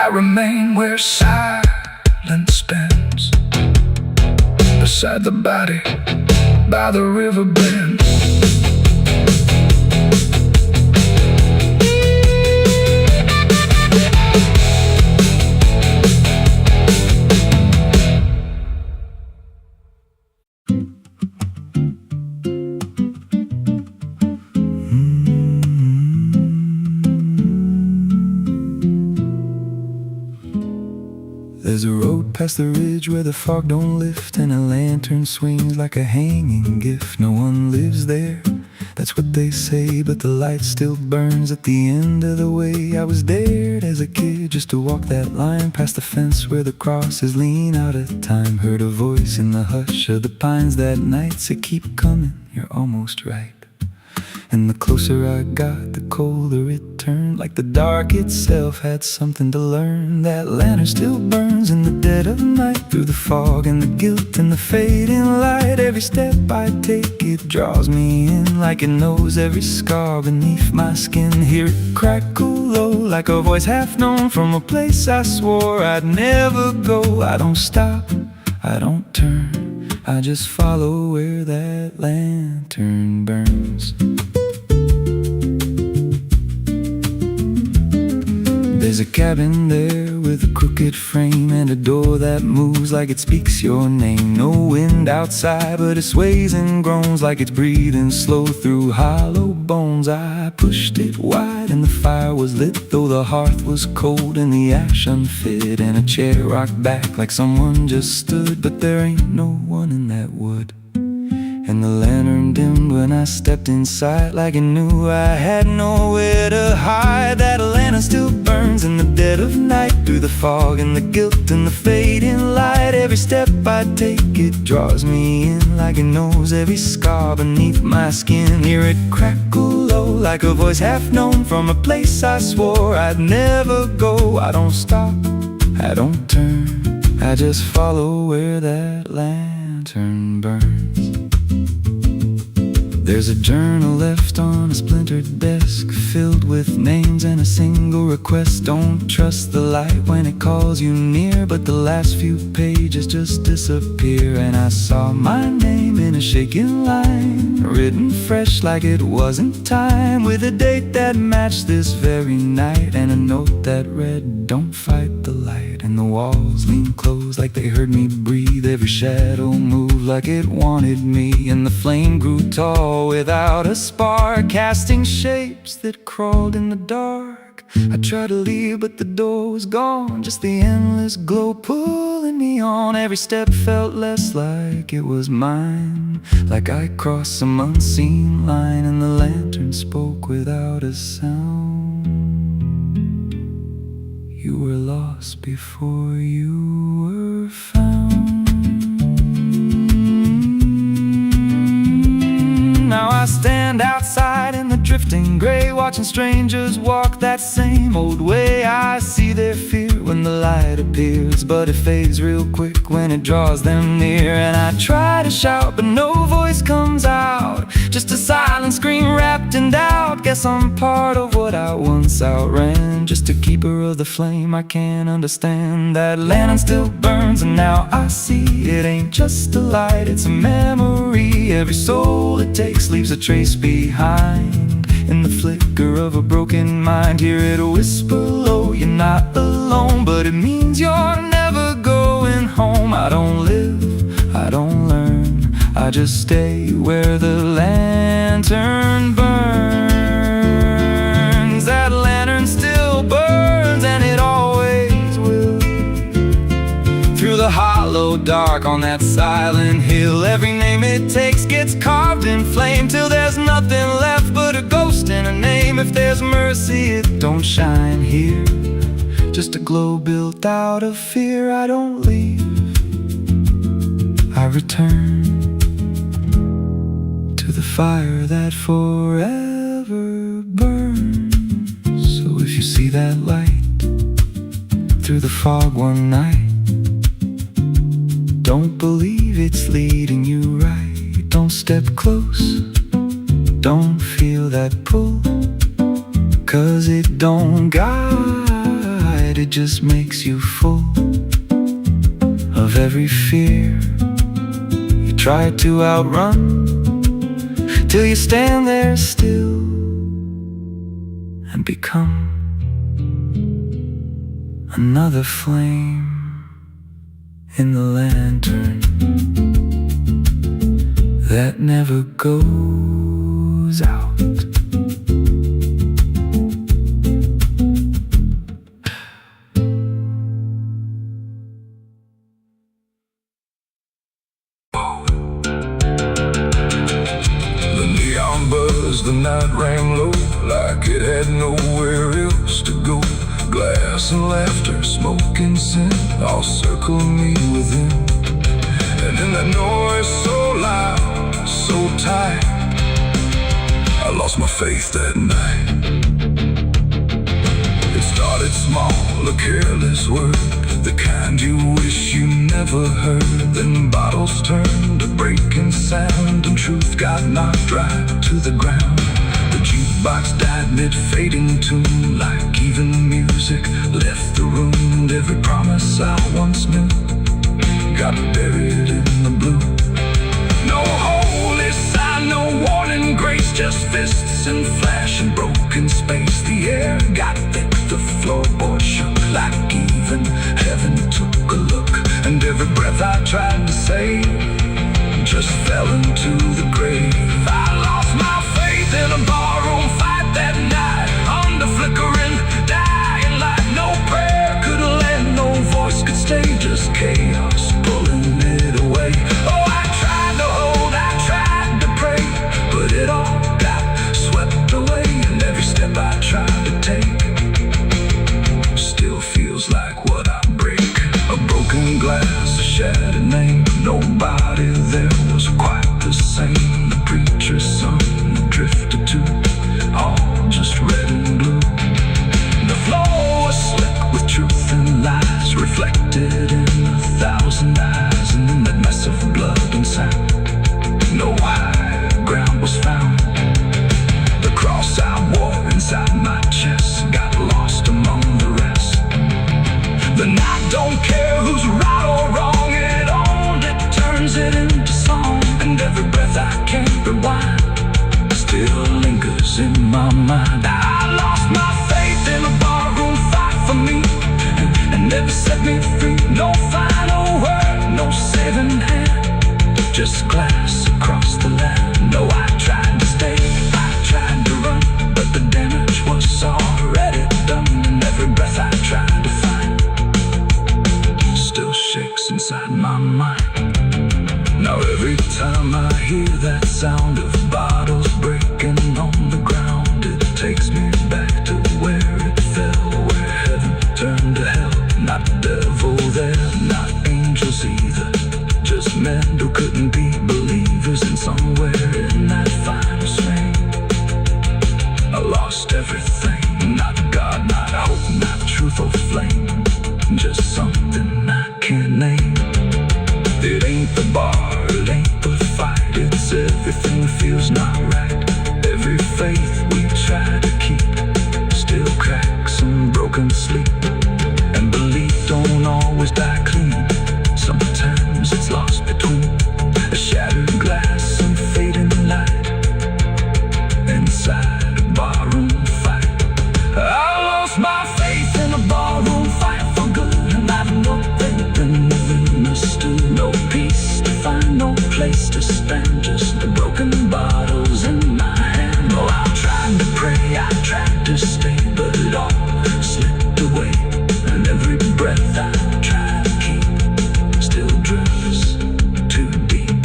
I remain where silence spends, beside the body, by the river bend. There's a road past the ridge where the fog don't lift, and a lantern swings like a hanging gift. No one lives there, that's what they say, but the light still burns at the end of the way. I was dared as a kid just to walk that line past the fence where the crosses lean out of time. Heard a voice in the hush of the pines that night say, keep coming, you're almost right. And the closer I got, the colder it turned, like the dark itself had something to learn. That lantern still burns in the dead of night, through the fog and the guilt and the fading light. Every step I take, it draws me in, like it knows every scar beneath my skin. Hear it crackle low, like a voice half known, from a place I swore I'd never go. I don't stop, I don't turn, I just follow where that lantern burns. There's a cabin there with a crooked frame, and a door that moves like it speaks your name. No wind outside, but it sways and groans like it's breathing slow through hollow bones. I pushed it wide and the fire was lit, though the hearth was cold and the ash unfit, and a chair rocked back like someone just stood. But there ain't no one in that wood. And the lantern dimmed when I stepped inside, like it knew I had nowhere to hide. That lantern still burns in the dead of night, through the fog and the guilt and the fading light. Every step I take, it draws me in, like it knows every scar beneath my skin. Hear it crackle low, like a voice half known, from a place I swore I'd never go. I don't stop, I don't turn, I just follow where that lantern burns. There's a journal left on a splintered desk, filled with names and a single request. Don't trust the light when it calls you near, but the last few pages just disappear. And I saw my name in a shaking line, written fresh like it wasn't time, with a date that matched this very night, and a note that read, don't fight the light. And the walls leaned close like they heard me breathe. Every shadow moved like it wanted me, and the flame grew tall without a spark, casting shapes that crawled in the dark. I tried to leave, but the door was gone, just the endless glow pulling me on. Every step felt less like it was mine, like I crossed some unseen line, and the lantern spoke without a sound. You were lost before you were found. Now I stand outside in the drifting gray, watching strangers walk that same old way. I see their fear when the light appears, but it fades real quick when it draws them near. And I try to shout, but no voice comes out, just a silent scream wrapped in doubt. Guess I'm part of what I once outran, just a keeper of the flame I can't understand. That lantern still burns, and now I see it ain't just a light, it's a memory. Every soul it takes leaves a trace behind, in the flicker of a broken mind. Hear it whisper low, you're not alone, but it means you're never going home. I don't live, I don't learn, I just stay where the lantern burns. That lantern still burns, and it always will, through the hollow dark on that silent hill. Every name it takes gets carved in flame, till there's nothing left but a ghost and a name. If there's mercy, it don't shine here, just a glow built out of fear. I don't leave, I return to the fire that forever burns. So if you see that light through the fog one night, don't believe it's leading you right. Don't step close, don't feel that pull, 'cause it don't guide night, it just makes you full of every fear you try to outrun, till you stand there still and become another flame in the lantern that never goes out. The night rang low like it had nowhere else to go. Glass and laughter, smoke and sin all circled me within. And in that noise so loud, so tight, I lost my faith that night. It started small, a careless word, the kind you wish you never heard. Then bottles turned to breaking sound, and truth got knocked right to the ground. The jukebox died mid-fading tune, like even music left the room. And every promise I once knew got buried in the blue. No holy sign, no warning grace, just fists and flash and broken space. The air got thick, the floorboard shook, like even heaven took a look. And every breath I tried to save just fell into the grave. I lost my faith in a barroom fight that night, under flickering, dying light. No prayer could land, no voice could stay, just chaos pulling it away. Oh, I tried to hold, I tried to pray, but it all got swept away. And every step I tried to take still feels like what I break. A broken glass, a shattered name, nobody there was quite the same. The preacher's son drifted too, all just red and blue. The floor was slick with truth and lies, reflected in 1,000 eyes. And in that mess of blood and sound, no high ground was found. The cross I wore inside my chest got lost among the rest. Then I don't care who's right or wrong, it only turns it into song. And every breath I can't rewind still lingers in my mind. I lost my faith in a barroom fight for me, and never set me free. No final word, no saving hand, just glass across the land. No, I tried to stay, I tried to run, but the damage was already done. And every breath I tried to find still shakes inside my mind. Now every time I hear that sound of bottles breaking on the ground, it takes me back to where it fell, where heaven turned to hell. Not devil there, not angels either, just men who couldn't be believers. And somewhere in that final swing, I lost everything. Not God, not hope, not truth or flame, just something I can't name. It ain't the bar, it ain't the fight, it's everything that feels not right. Every faith we try to keep still cracks and broken sleep. And belief don't always die clean, sometimes it's lost between a shattered glass and fading light inside a barroom fight. I lost my faith in a barroom fight for good, and I've no faith in living still. No peace to find, no place to stand, just the broken bottles in my hand. Oh, I tried to pray, I tried to stay, but it all slipped away. And every breath I try to keep still drifts too deep.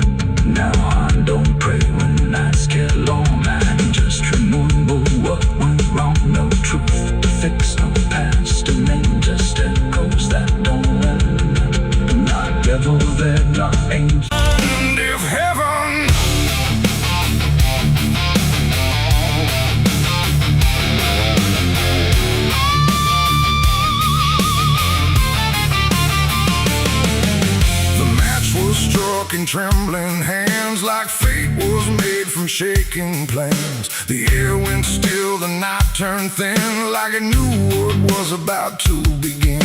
Now I don't pray when nights get long, I just remember what went wrong. No truth to fix, no past to name, just echoes that don't end. Not devil there, not angel. And if heaven the match was struck in trembling hands. hands like fate was made from shaking plans. The air went still, the night turned thin, like it knew what was about to begin.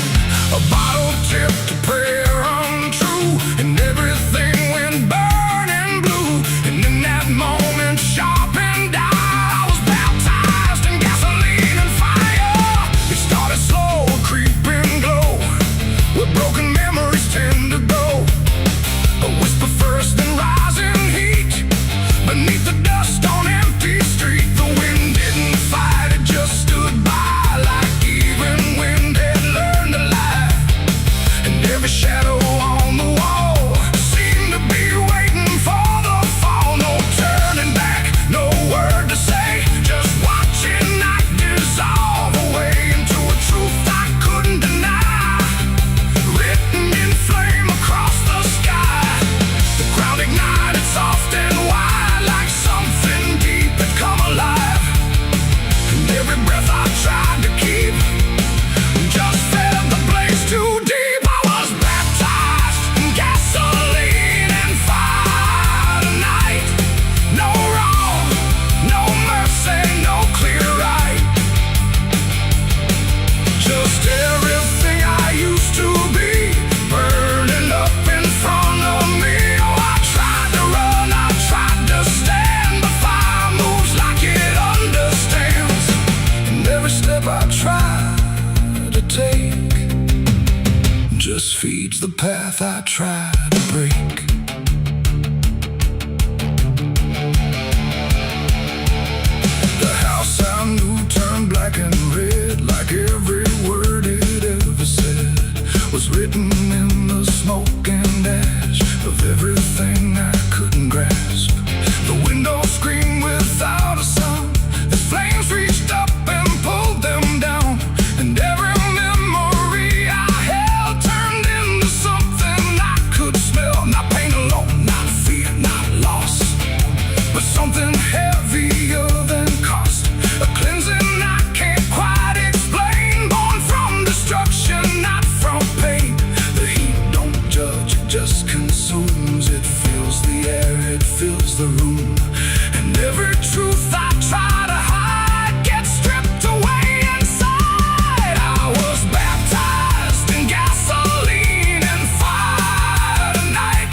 A bottle tipped, a prayer untrue, and everything went burning blue. And in that moment, sharp and dire, I was baptized in gasoline and fire. It started slow, a creeping glow, where broken memories tend to go. A whisper first, then rising heat, beneath the dust on empty street. The wind didn't fight, it just stood by, like even wind had learned to lie. And every shadow on the wall seemed to be waiting for the fall. No turning back, no word to say, just watching night dissolve away into a truth I couldn't deny, written in flame across the sky. The ground ignited soft and wide, like something deep had come alive. And every breath I tried to keep just fed the blaze too deep. I was baptized in gasoline and fire tonight. No wrong, no mercy, no clear right. Just everything I used to be, burning up in front of me. Oh, I tried to run, I tried to stand, but fire moves like it understands. And every step I try to take just feeds the path I try to break. The house I knew turned black and red, like every word it ever said was written in the smoke and ash of everything I couldn't grasp. The windows screamed without a sound, the flames reached up and pulled them down. And every memory I held turned into something I could smell. Not pain alone, not fear, not loss, but something heavier than cost. A cleansing I can't quite explain, born from destruction, not from pain. The heat don't judge, it just consumes. It fills the air, it fills the room. And every truth I try to hide gets stripped away inside. I was baptized in gasoline and fire tonight.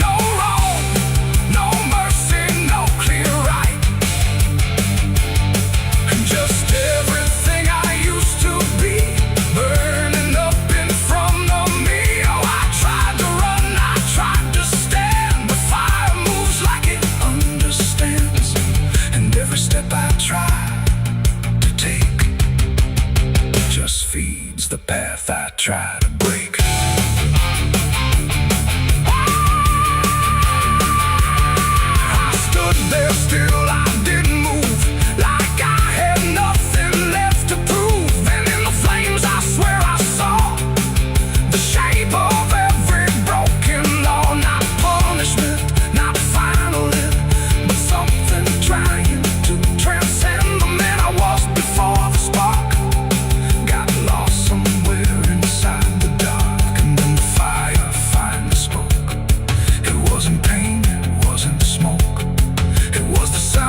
No wrong, no mercy, no clear right. And just everything I used to be, burning up in front of me. Oh, I tried to run, I tried to stand, but fire moves like it understands. And every step I try to take just feeds the path I try to break. I stood there still, I didn't move, like I had nothing left to prove. And in the flames I swear I saw the shape of every broken law. Not punishment, not final end, but something trying to transcend the man I was before the spark got lost somewhere inside the dark. And then the fire finally spoke. It wasn't pain, it wasn't smoke, it was the sound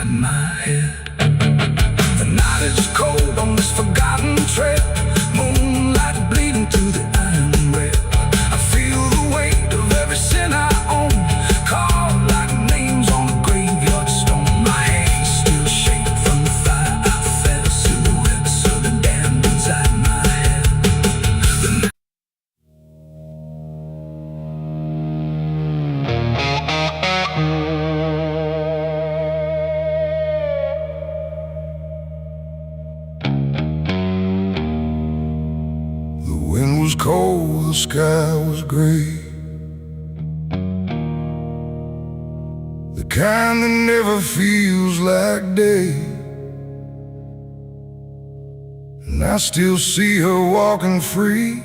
inside my head. The night is cold on this forgotten trail, moonlight bleeding through the iron rail. I feel the weight of every sin I own, carved like names on a graveyard stone. My hands still shake from the fire I felt, silhouettes of the damned inside my head. The wind was cold, the sky was gray, the kind that never feels like day. And I still see her walking free,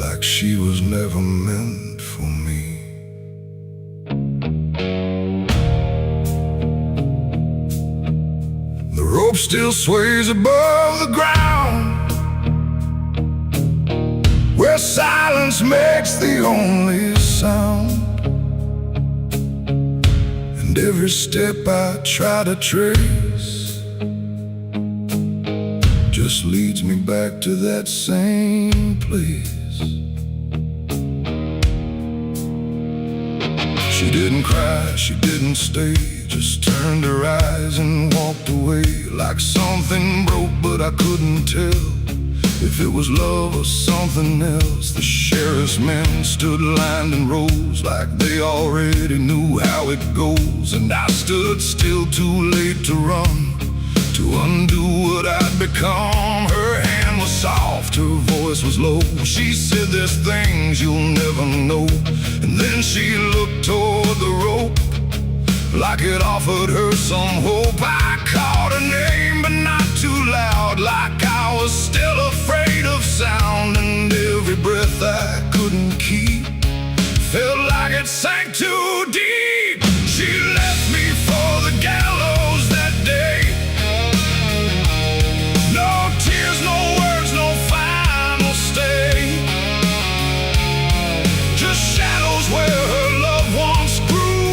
like she was never meant for me. The rope still sways above the ground, where silence makes the only sound. And every step I try to trace just leads me back to that same place. She didn't cry, she didn't stay, just turned her eyes and walked away. Like something broke, but I couldn't tell if it was love or something else. The sheriff's men stood lined in rows, like they already knew how it goes. And I stood still, too late to run, to undo what I'd become. Her hand was soft, her voice was low. She said, "There's things you'll never know." And then she looked toward the rope, like it offered her some hope. I called her name, but not too loud, like I was still afraid of sound. And every breath I couldn't keep felt like it sank too deep. She left me for the gallows that day. No tears, no words, no final stay, just shadows where her loved ones grew,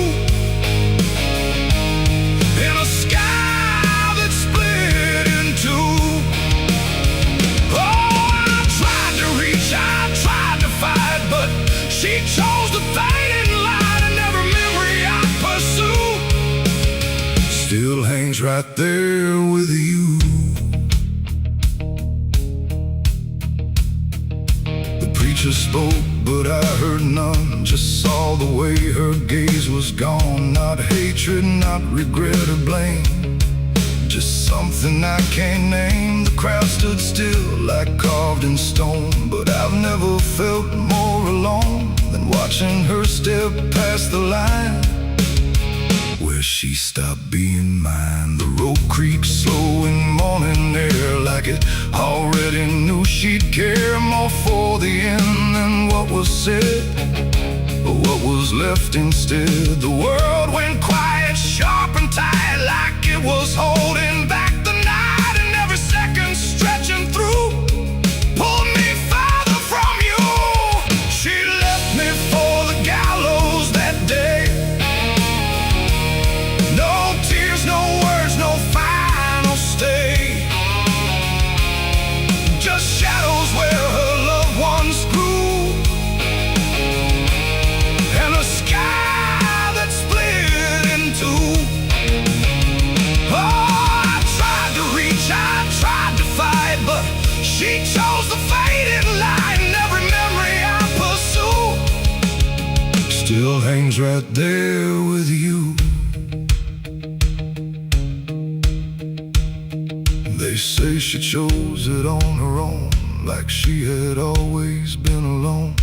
in a sky that split in two. Oh, I tried to reach, I tried to fight, but she chose the fading light, and every memory I pursue still hangs right there with you. The preacher spoke, but I heard none, just saw the way her gaze was gone. Not hatred, not regret or blame, just something I can't name. The crowd stood still, like carved in stone, but I've never felt more alone than watching her step past the line where she stopped being mine. The rope creaks slow in morning air, like it already knew she'd care more for the end than what was said, but what was left instead. The world went quiet, sharp and tight, like it was holding back the night, and every second stretching through pulled me farther from you. She left me for the gallows that day. No tears, no words, no final stay, just shadows where her loved ones grew, and a sky that split in two. Oh, I tried to reach, I tried to fight, but she chose the faded light, and every memory I pursue still hangs right there with you. They say she chose it on her own, like she had always been alone.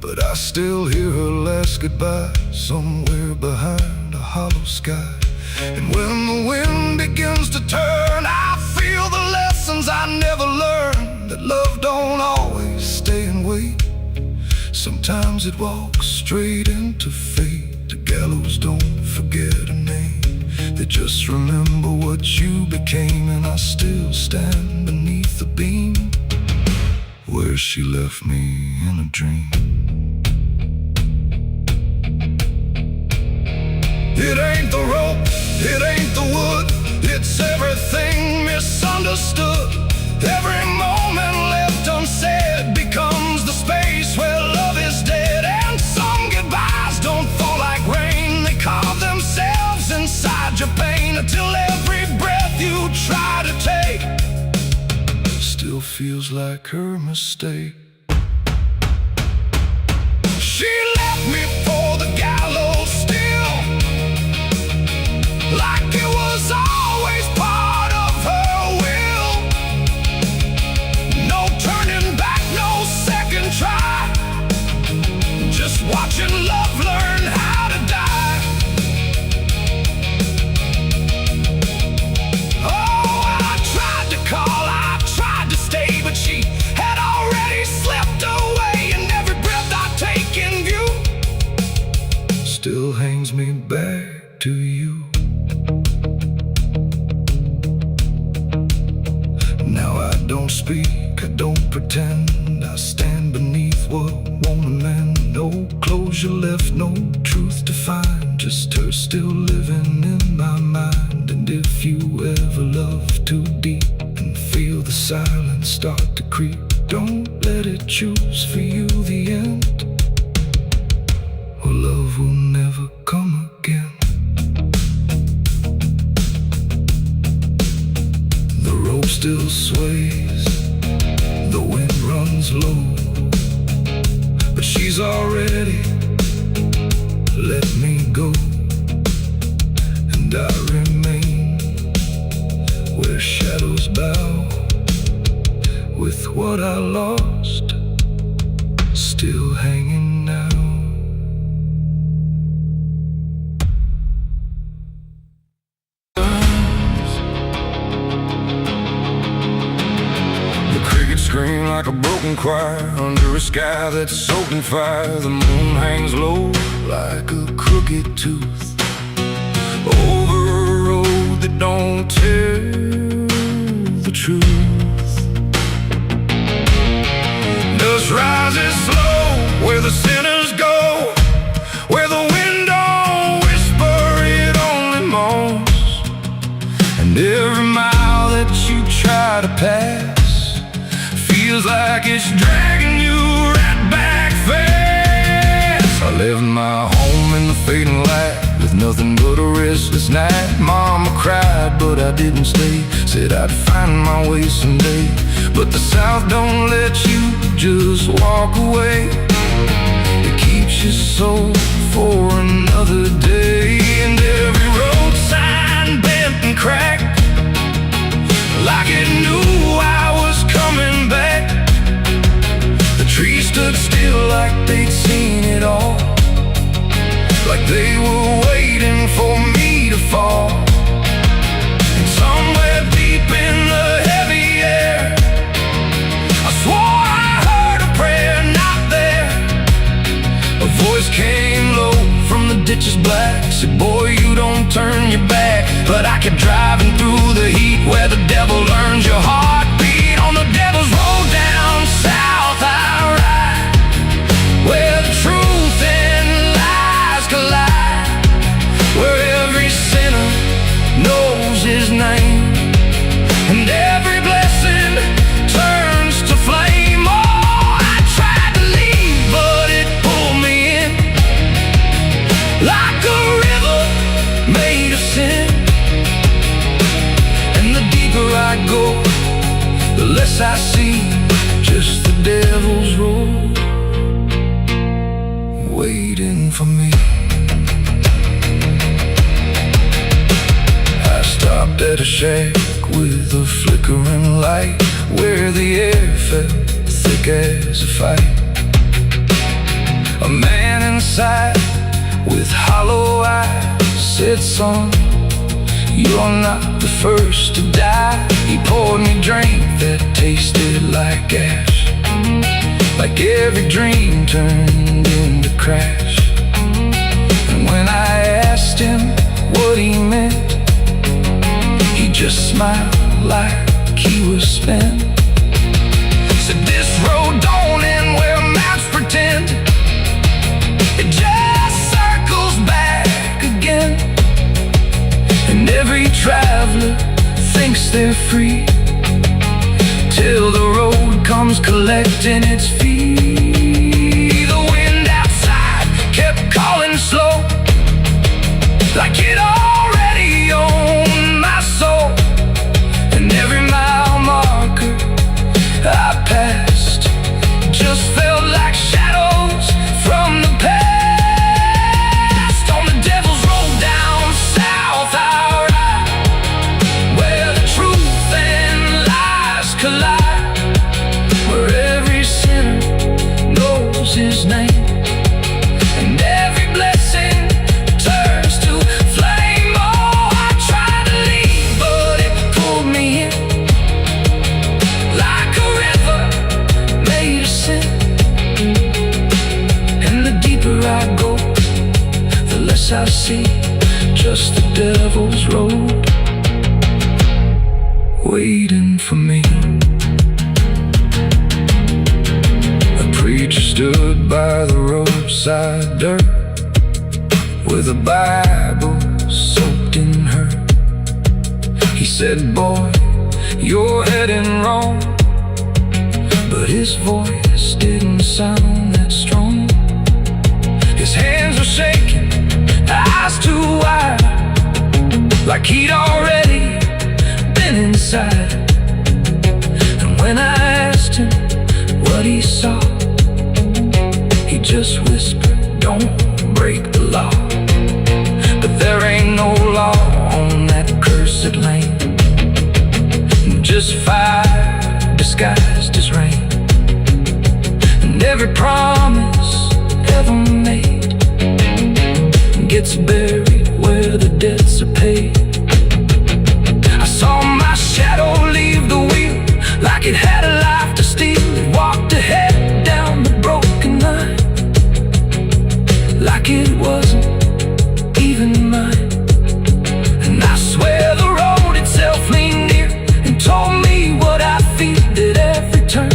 But I still hear her last goodbye somewhere behind a hollow sky. And when the wind begins to turn, I feel the lessons I never learned, that love don't always stay and wait. Sometimes it walks straight into fate. The gallows don't forget a name, they just remember what you became. And I still stand beneath the beam where she left me in a dream. It ain't the rope, it ain't the wood, it's everything misunderstood. Every moment left unsaid becomes the space where love is dead. And some goodbyes don't fall like rain, they carve themselves inside your pain, until every breath you try to take still feels like her mistake. She left me for the gallows still, like it was always part of her will. No turning back, no second try, just watching love learn how to die. Oh, I tried to call, I tried to stay, but she had already slipped away, and every breath I take in view still hangs me back to you. Now I don't speak, I don't pretend, I stand beneath what won't amend. No closure left, no truth to find, just her still living in my mind. And if you ever love too deep and feel the silence start to creep, don't let it choose for you the end, or love will never come again. The rope still sways, the wind runs low, but she's already let me go. And I remain where shadows bow, with what I lost still hanging now. Scream like a broken choir under a sky that's soaked in fire. The moon hangs low like a crooked tooth over a road that don't tell the truth. Dust rises slow where the sinners go, where the wind don't whisper, it only moans. And every mile that you try to pass feels like it's dragging you right back fast. I left my home in the fading light with nothing but a restless night. Mama cried, but I didn't stay, said I'd find my way someday. But the South don't let you just walk away, it keeps you so for another day. And every road sign bent and cracked, like it knew I was coming back. The trees stood still like they'd seen it all, like they were waiting for me to fall. And somewhere deep in the heavy air, I swore I heard a prayer not there. A voice came low from the ditches black, said, boy, you don't turn your back. But I kept driving through the heat where the devil learns your heartbeat. On the devil's road down south I ride, where the truth and lies collide, where every sinner knows his name, and every blessing turns to flame. Oh, I tried to leave, but it pulled me in, like a river made of sin. And the deeper I go, the less I see, just the devil's road waiting for me. I stopped at a shack with a flickering light, where the air felt thick as a fight. A man inside with hollow eyes said, son, you're not the first to die. He poured me a drink that tasted like ash, like every dream turned into crash. And when I asked him what he meant, he just smiled like he was spent. Said, this road don't end where maps pretend, it just circles back again. thinks they're free, till the road comes collecting its fee. The wind outside kept calling slow, like it already owned my soul. And every mile marker I passed just felt like shadows from the past. On the devil's road down south I ride, where the truth and lies collide, where every sinner knows his name, and every blessing turns to flame. Oh, I tried to leave, but it pulled me in, like a river made of sin. And the deeper I go, the less I see, just the devil's road waiting for me. A preacher stood by the roadside dirt, with a Bible soaked in her. He said, "Boy, you're heading wrong," but his voice didn't sound that strong. His hands were shaking, eyes too wide, like he'd already been inside. And when I asked him what he saw, he just whispered, "Don't break the law." But there ain't no law on that cursed land, just fire disguised as rain. And every promise ever made gets buried where the debts are paid. I saw my shadow leave the wheel, like it had a life to steal. It walked ahead down the broken line, like it wasn't even mine. And I swear the road itself leaned near and told me what I feel, that every turn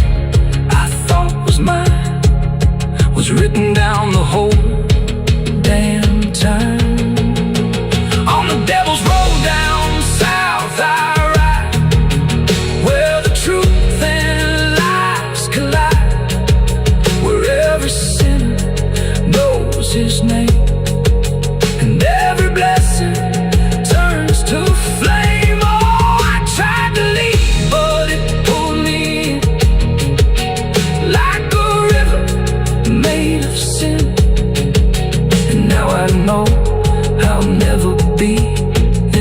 I thought was mine was written down the whole damn time. On the devil's road down south I ride, where the truth and lies collide, where every sinner knows his name, and every blessing turns to flame. Oh, I tried to leave, but it pulled me in, like a river made of sin. And now I know I'll never be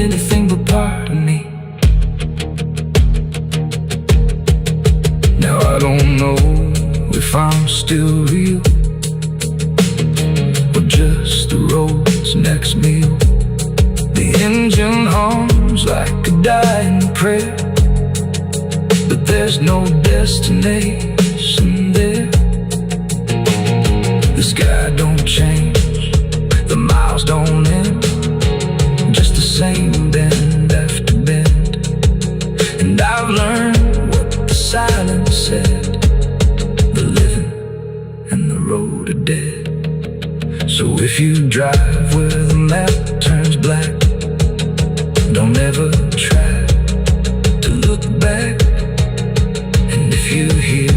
anything but part of me. Now I don't know if I'm still real, or just the road's next meal. The engine hums like a dying prayer, but there's no destination there. The sky don't change, the miles don't end, just the same bend after bend. And I've learned what the silence said, the living and the road are dead. So if you drive where the map turns black, don't ever try to look back. And if you hear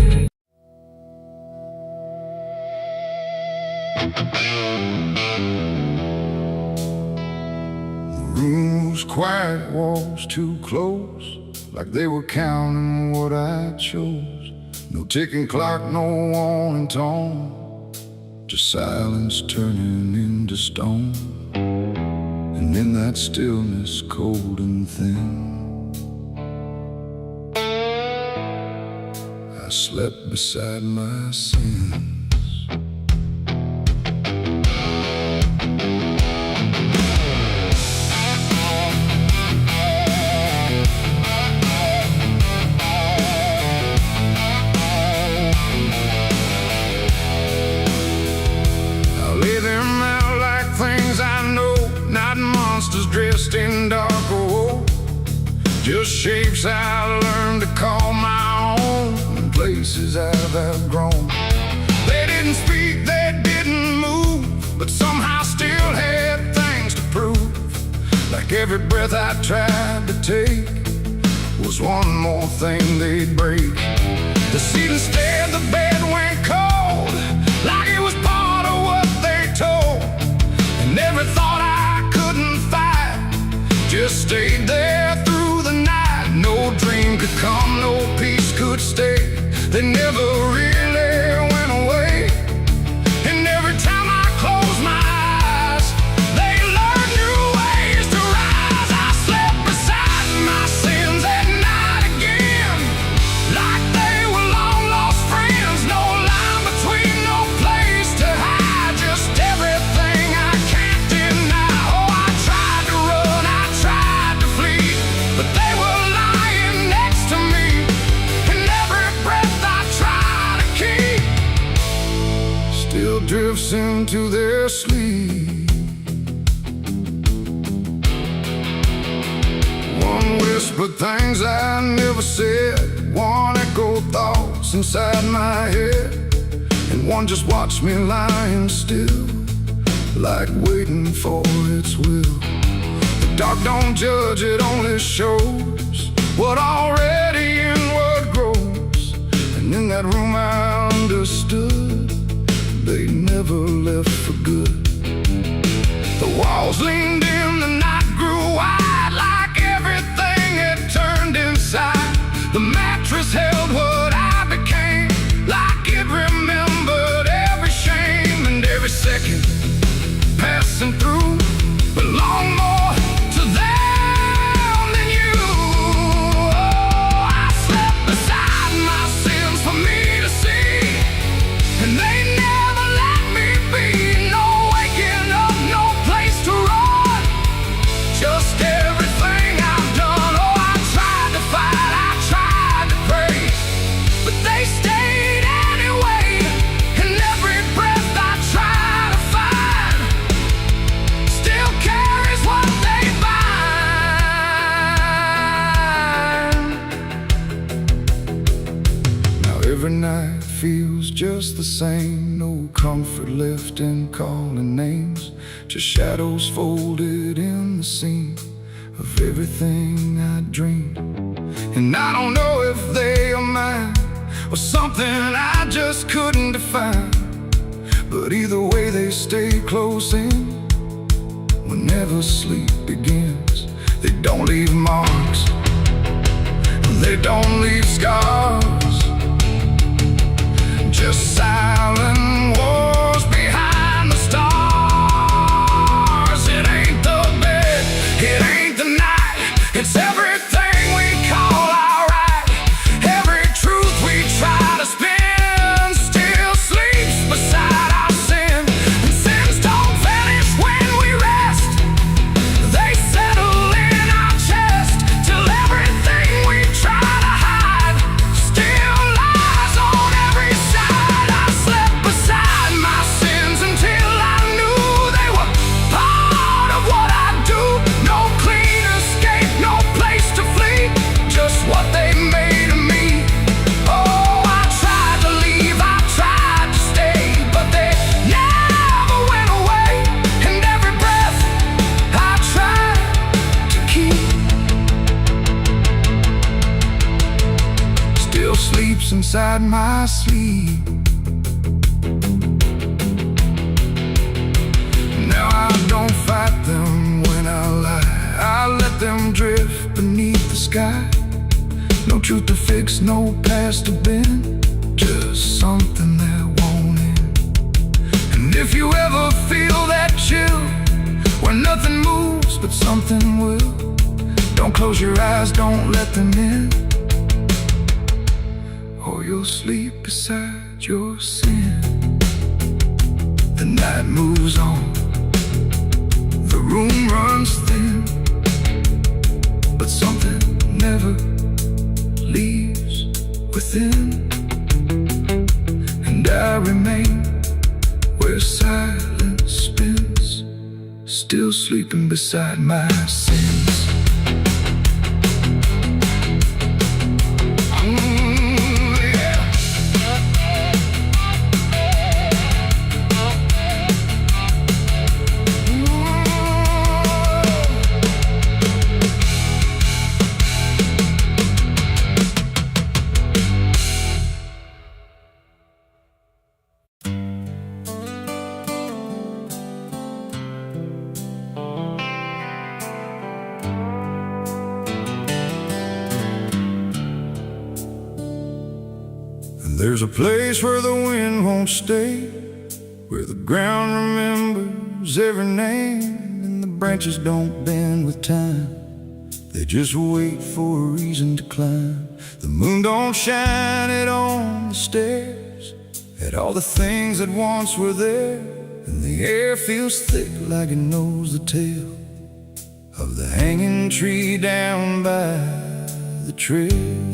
room was quiet, walls too close, like they were counting what I chose. No ticking clock, no warning tone, just silence turning into stone. And in that stillness, cold and thin, I slept beside my sins. Dressed in dark gold, just shapes I learned to call my own, and places I've outgrown. They didn't speak, they didn't move, but somehow still had things to prove. Like every breath I tried to take, was one more thing they'd break. The seat instead, the bed went cold, like it was part of what they told. And every thought I couldn't fight just stayed there through the night. No dream could come, no peace could stay. They never really went away. And every time I close my eyes, they learn new ways to rise. I slept beside my sins at night again, like they were long lost friends. No line between, no place to hide, just everything I can't deny. Oh, I tried to run, I tried to flee, but they were lying next to me, and every breath I try to keep still drifts into their sleep. One whispered things I never said, one echoed thoughts inside my head, and one just watched me lying still, like waiting for its will. The dark don't judge, it only shows what already inward grows. And in that room I understood they never left for good. The walls leaned in, the night grew wide, like everything had turned inside. The mattress held what I became, like it remembered every shame. And every second passing through belonged more to them than you. Oh, I slept beside my sins for me to see, and they never let me be. No waking up, no place to run, just everything I've done. Oh, I tried to fight, I tried to pray, but they stayed anyway. And every breath I try to find still carries what they bind. Now every night feels just the same, no comfort left in calling names, just shadows folded in the seam of everything I dreamed. And I don't know if they are mine or something I just couldn't define, but either way they stay close in whenever sleep begins. They don't leave marks, they don't leave scars, just silent wars behind the stars. It ain't the bed, it ain't the night, it's everything we call alright. Every truth we try to spin still sleeps beside our sin. And sins don't vanish when we rest, they settle in our chest, till everything we try to hide still lies on every side. I slept beside my sins until I knew they were part of what I do. No clean escape, no place to flee, just what they made of me. Oh, I tried to leave, I tried to stay, but they never went away. And every breath I tried to keep still sleeps inside my sleep. Now I don't fight them when I lie, I let them drift beneath the sky. No truth to fix, no past to bend, just something that won't end. And if you ever feel that chill, where nothing moves but something will, don't close your eyes, don't let them in, or you'll sleep beside your sin. The night moves on, the room runs thin, but something never leaves within. And I remain where silence spins, still sleeping beside my sins. There's a place where the wind won't stay, where the ground remembers every name, and the branches don't bend with time. They just wait for a reason to climb. The moon don't shine it on the stairs, at all the things that once were there, and the air feels thick like it knows the tale of the hanging tree down by the trail.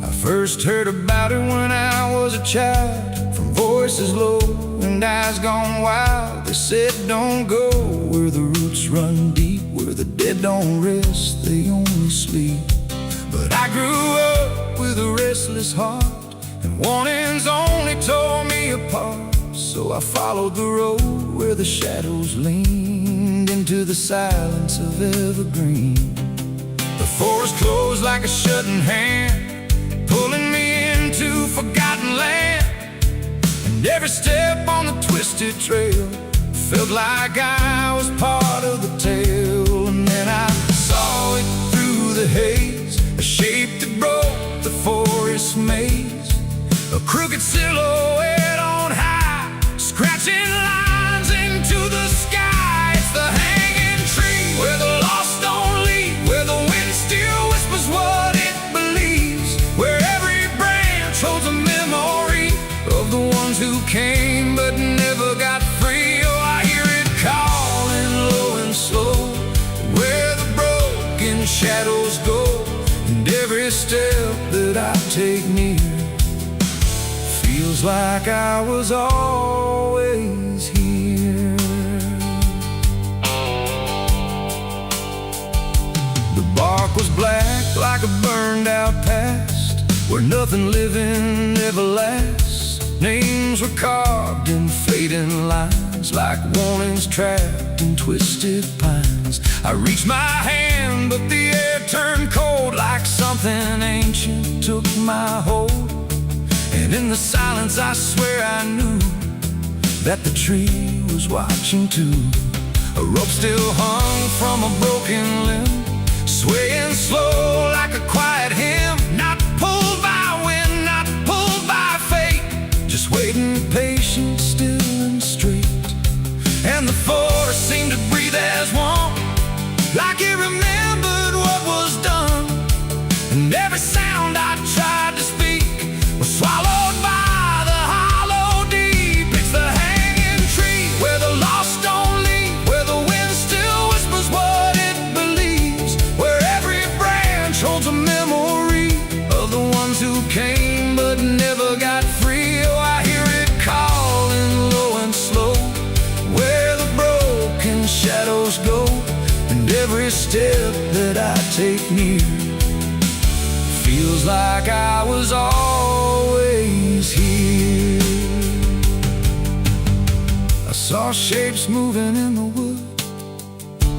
I first heard about it when I was a child, from voices low and eyes gone wild. They said don't go where the roots run deep, where the dead don't rest, they only sleep. But I grew up with a restless heart, and warnings only tore me apart. So I followed the road where the shadows leaned into the silence of evergreen. The forest closed like a shutting hand, pulling me into forgotten land. And every step on the twisted trail felt like I was part of the tale. And then I saw it through the haze, a shape that broke the forest maze, a crooked silhouette on high, scratching lines into the sky. It's the hanging tree where the lost don't leave, where the wind still whispers what it believes, where every branch holds a memory of the ones who came but never got free. Oh, I hear it calling low and slow, where the broken shadows go, and every step that I take near feels like I was always here. The bark was black like a burned out past, where nothing living ever lasts. Names were carved in fading lines, like warnings trapped in twisted pines. I reached my hand, but the air turned cold, like something ancient took my hold. And in the silence I swear I knew that the tree was watching too. A rope still hung from a broken limb, swaying slow like a quiet hymn, not pulled by wind, not pulled by fate, just waiting patient, still and straight. And the forest seemed to breathe as one, like it remembered what was done. And every sound I tried to speak was swallowed by the hollow deep. It's the hanging tree where the lost don't leave, where the wind still whispers what it believes, where every branch holds a memory of the ones who came but never got free. Oh, I hear it calling low and slow, where the broken shadows go, and every step that I take near feels like I was always here. I saw shapes moving in the wood,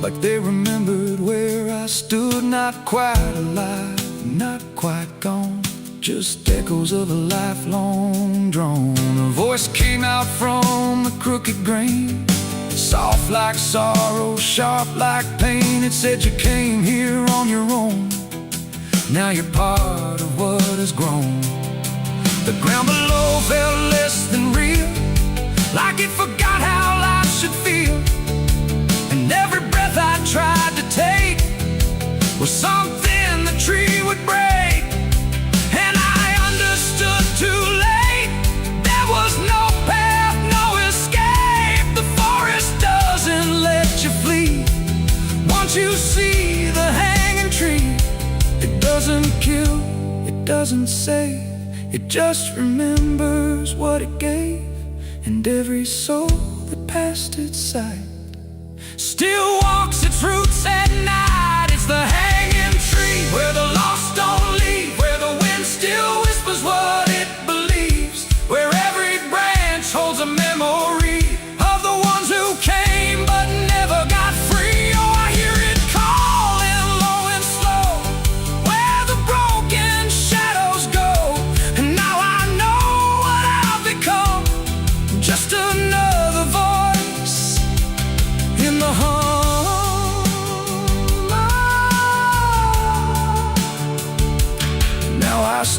like they remembered where I stood. Not quite alive, not quite gone, just echoes of a lifelong drone. A voice came out from the crooked grain, soft like sorrow, sharp like pain. It said you came here on your own, now you're part of what has grown. The ground below felt less than real, like it forgot how life should feel. And every breath I tried to take was something the tree would break. And I understood too late, there was no path, no escape. The forest doesn't let you flee. Once you see the hanging tree, it doesn't kill, it doesn't save, it just remembers what it gave. And every soul that passed its sight still walks its roots at night. It's the hanging tree where the lost don't leave, where the wind still whispers what it believes, where every branch holds a memory of the ones who came but never got free. Oh, I hear it calling low and slow, where the broken shadows go. And now I know what I've become, just another voice in the hum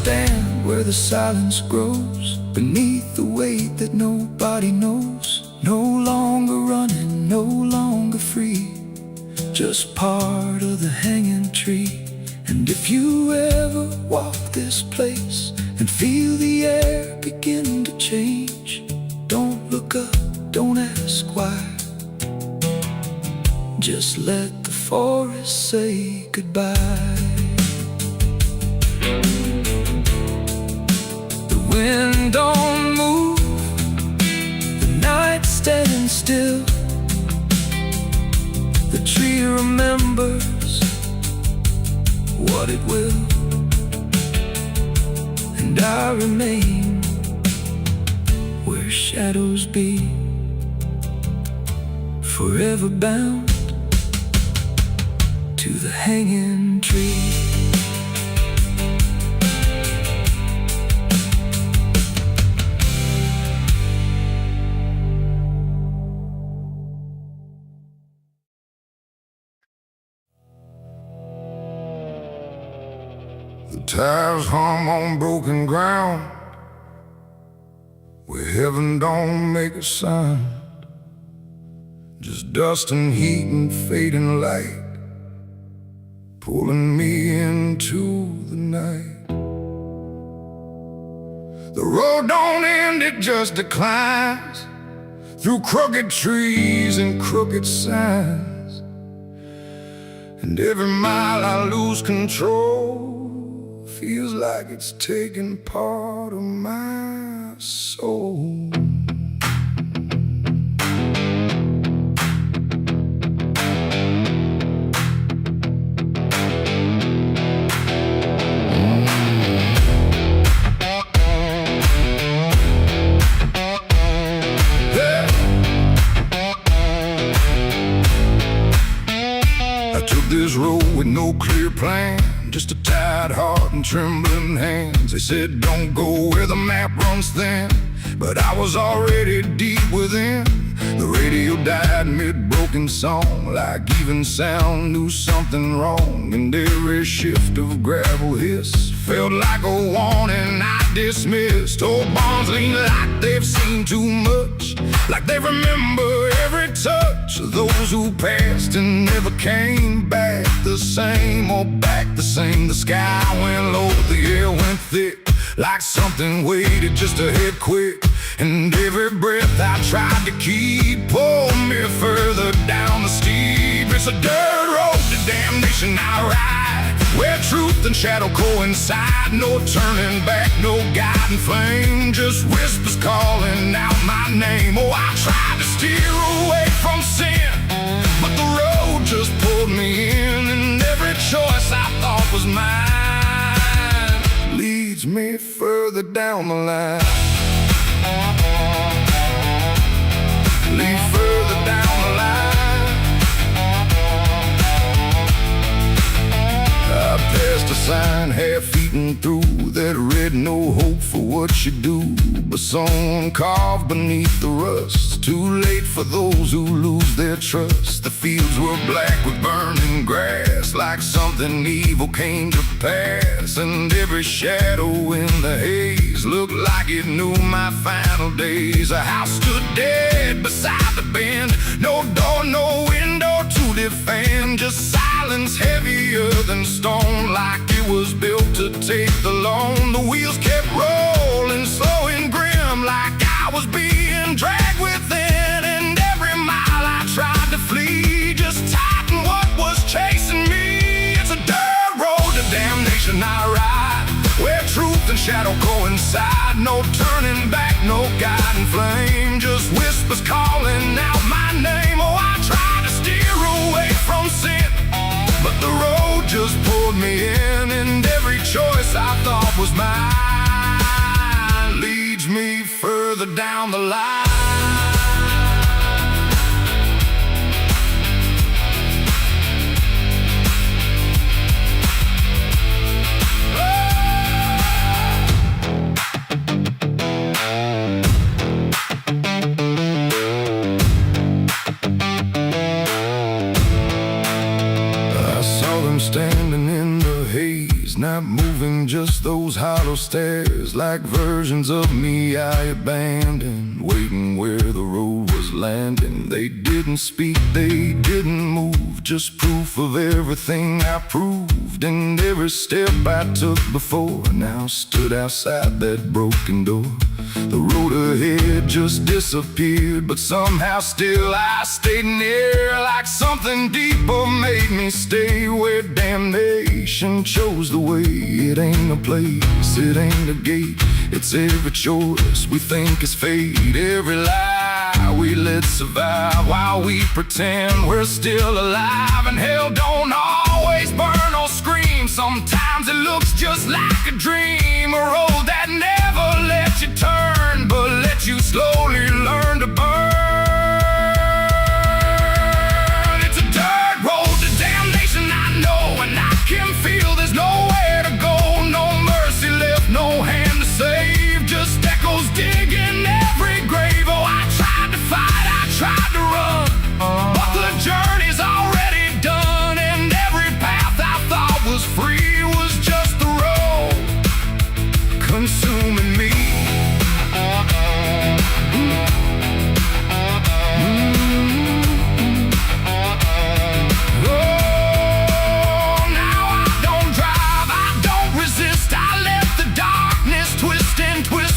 stand where the silence grows, beneath the weight that nobody knows. No longer running, no longer free, just part of the hanging tree. And if you ever walk this place and feel the air begin to change, don't look up, don't ask why. Just let the forest say goodbye. The wind don't move, the night standing still. The tree remembers what it will, and I remain where shadows be, forever bound to the hanging tree. The tires hum on broken ground, where heaven don't make a sound, just dust and heat and fading light, pulling me into the night. The road don't end, it just declines, through crooked trees and crooked signs. And every mile I lose control, feels like it's taking part of my soul. I took this road with no clear plan, just a tired heart and trembling hands. They said don't go where the map runs thin, but I was already deep within. The radio died mid-broken song, like even sound knew something wrong. And every shift of gravel hiss felt like a warning I dismissed. Old bonds lean like they've seen too much, like they remember every touch of those who passed and never came back the same, or back the same. The sky went low, the air went thick, like something waited just to hit quick. And every breath I tried to keep pulled me further down the steep. It's a dirt road to damnation I ride, where truth and shadow coincide. No turning back, no guiding flame, just whispers calling out my name. Oh, I tried to steer away from sin, but the road just pulled me in. And every choice I thought was mine leads me further down the line. Lead further down the line. I passed a sign half-eaten through that read no hope for what you do, but someone carved beneath the rust, too late for those who lose their trust. The fields were black with burning grass, like something evil came to pass. And every shadow in the haze looked like it knew my final days. A house stood dead beside the bend, no door, no window to defend, just silence heavier than stone, like it was built to take the loan. The wheels kept rolling slow and grim, like I was being dragged within. And every mile I tried to flee just tightened what was chasing me. It's a dirt road to damnation I ride, where truth and shadow coincide. No turning back, no guiding flame, just whispers calling out my name. Oh, I tried to steer away from sin, but the road just pulled me in. And every choice I thought was mine leads me further down the line. Standing in the haze, not moving, just those hollow stares, like versions of me I abandoned, waiting where the road was landing. They didn't speak, they didn't move, just proof of everything I proved, and every step I took before. Now stood outside that broken door. The road ahead just disappeared, but somehow still I stayed near, like something deeper made me stay where damnation chose the way. It ain't a place, it ain't a gate, it's every choice we think is fate, every lie we let survive while we pretend we're still alive. And hell don't always burn or scream, sometimes it looks just like a dream, a road that never lets you turn but lets you slowly learn to burn. It's a dirt road to damnation, I know, and I can feel there's nowhere to go, no mercy left, no hand to save, just echoes digging every grave. Oh, I tried to fight, I tried to run, but the journey's already done, and every path I thought was free was just the road consuming me.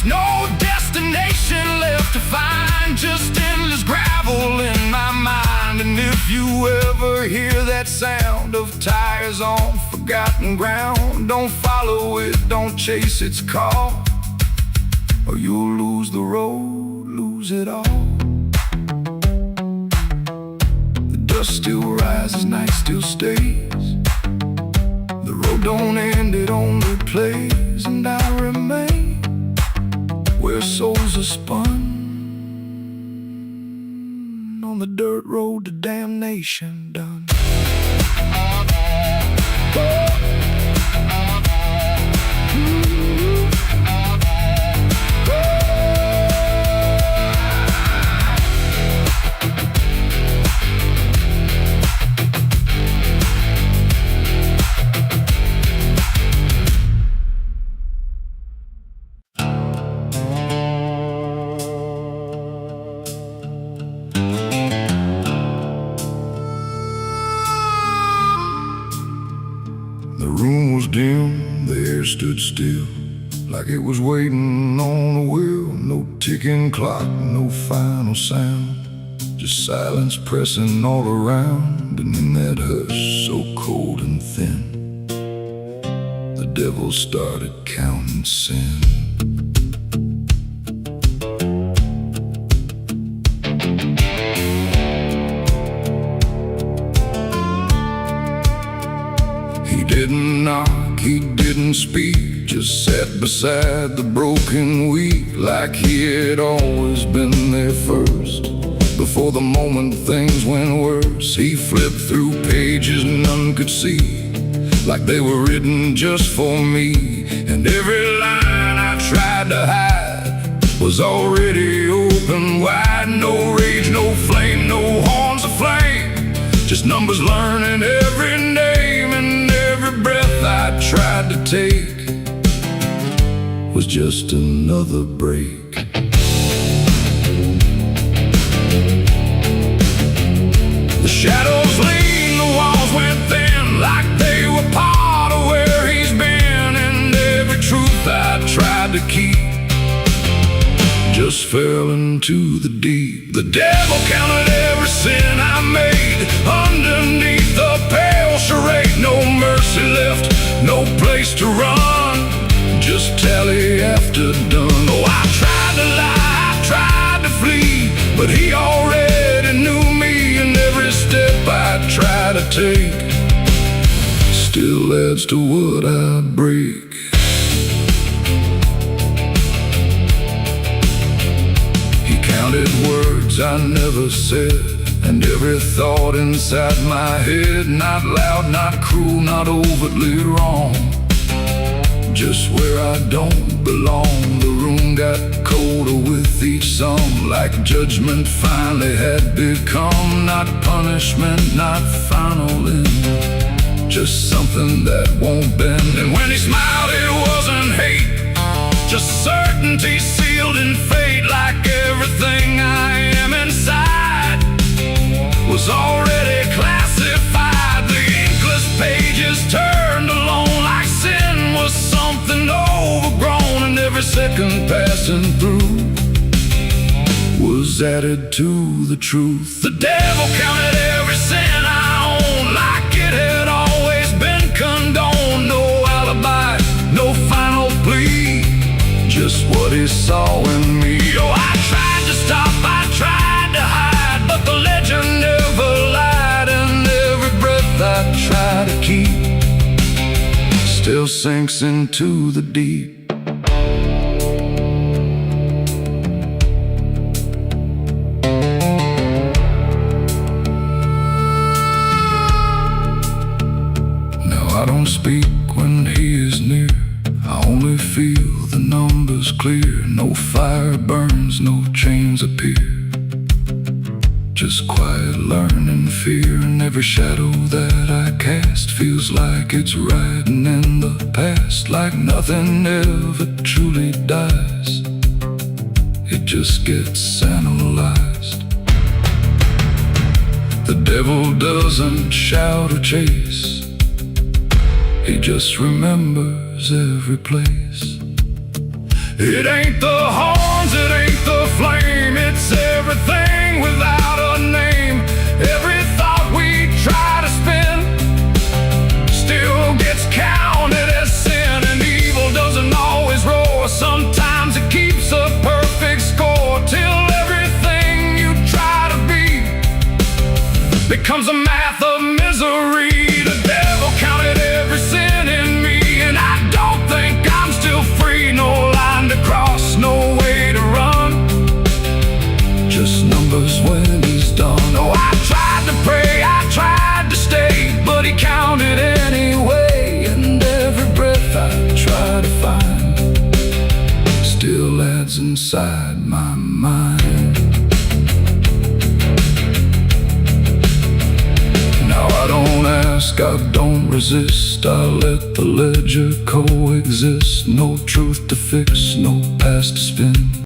No destination left to find, just endless gravel in my mind. And if you ever hear that sound of tires on forgotten ground, don't follow it, don't chase its call, or you'll lose the road, lose it all. The dust still rises, night still stays, the road don't end, it only plays, and I remain where souls are spun on the dirt road to damnation done. Dim, the air stood still, like it was waiting on a wheel. No ticking clock, no final sound, just silence pressing all around. And in that hush, so cold and thin, the devil started counting sin. He didn't knock, he didn't speak, just sat beside the broken weak, like he had always been there first. Before the moment things went worse, he flipped through pages none could see, like they were written just for me. And every line I tried to hide was already open wide. No rage, no flame, no horns of flame, just numbers learning every name. And every breath I tried to take was just another break. The shadows lean, the walls went thin, like they were part of where he's been. And every truth I tried to keep just fell into the deep. The devil counted every sin I made underneath the pale charade. No mercy left, no place to run, just tally after done. Oh, I tried to lie, I tried to flee, but he already knew me. And every step I try to take still adds to what I break. He counted words I never said, and every thought inside my head, not loud, not cruel, not overtly wrong, just where I don't belong. The room got colder with each song, like judgment finally had become not punishment, not final end, just something that won't bend. And when he smiled, it wasn't hate, just certainty sealed in fate. Like everything I am inside was already classified. The inkless pages turned alone, like sin was something overgrown, and every second passing through was added to the truth. The devil counted every sin I owned, like it had always been condoned. No alibi, no final plea, just what he saw in me. Oh, I tried to stop, I tried to hide, but the legend never lied, and every breath I try to keep still sinks into the deep. I don't speak when he is near, I only feel the numbers clear. No fire burns, no chains appear, just quiet learning fear. And every shadow that I cast feels like it's riding in the past, like nothing ever truly dies, it just gets analyzed. The devil doesn't shout or chase, he just remembers every place. It ain't the horns, it ain't the flame, it's everything without a name. Every thought we try to spin still gets counted as sin. And evil doesn't always roar, sometimes it keeps a perfect score, till everything you try to be becomes a math of misery. The devil counted every sin in me, and I don't think I'm still free. No line to cross, no way to run, just numbers when he's done. Oh, I tried to pray, I tried to stay, but he counted anyway. And every breath I try to find still adds inside my mind. I don't ask, I don't resist, I let the ledger coexist. No truth to fix, no past to spin.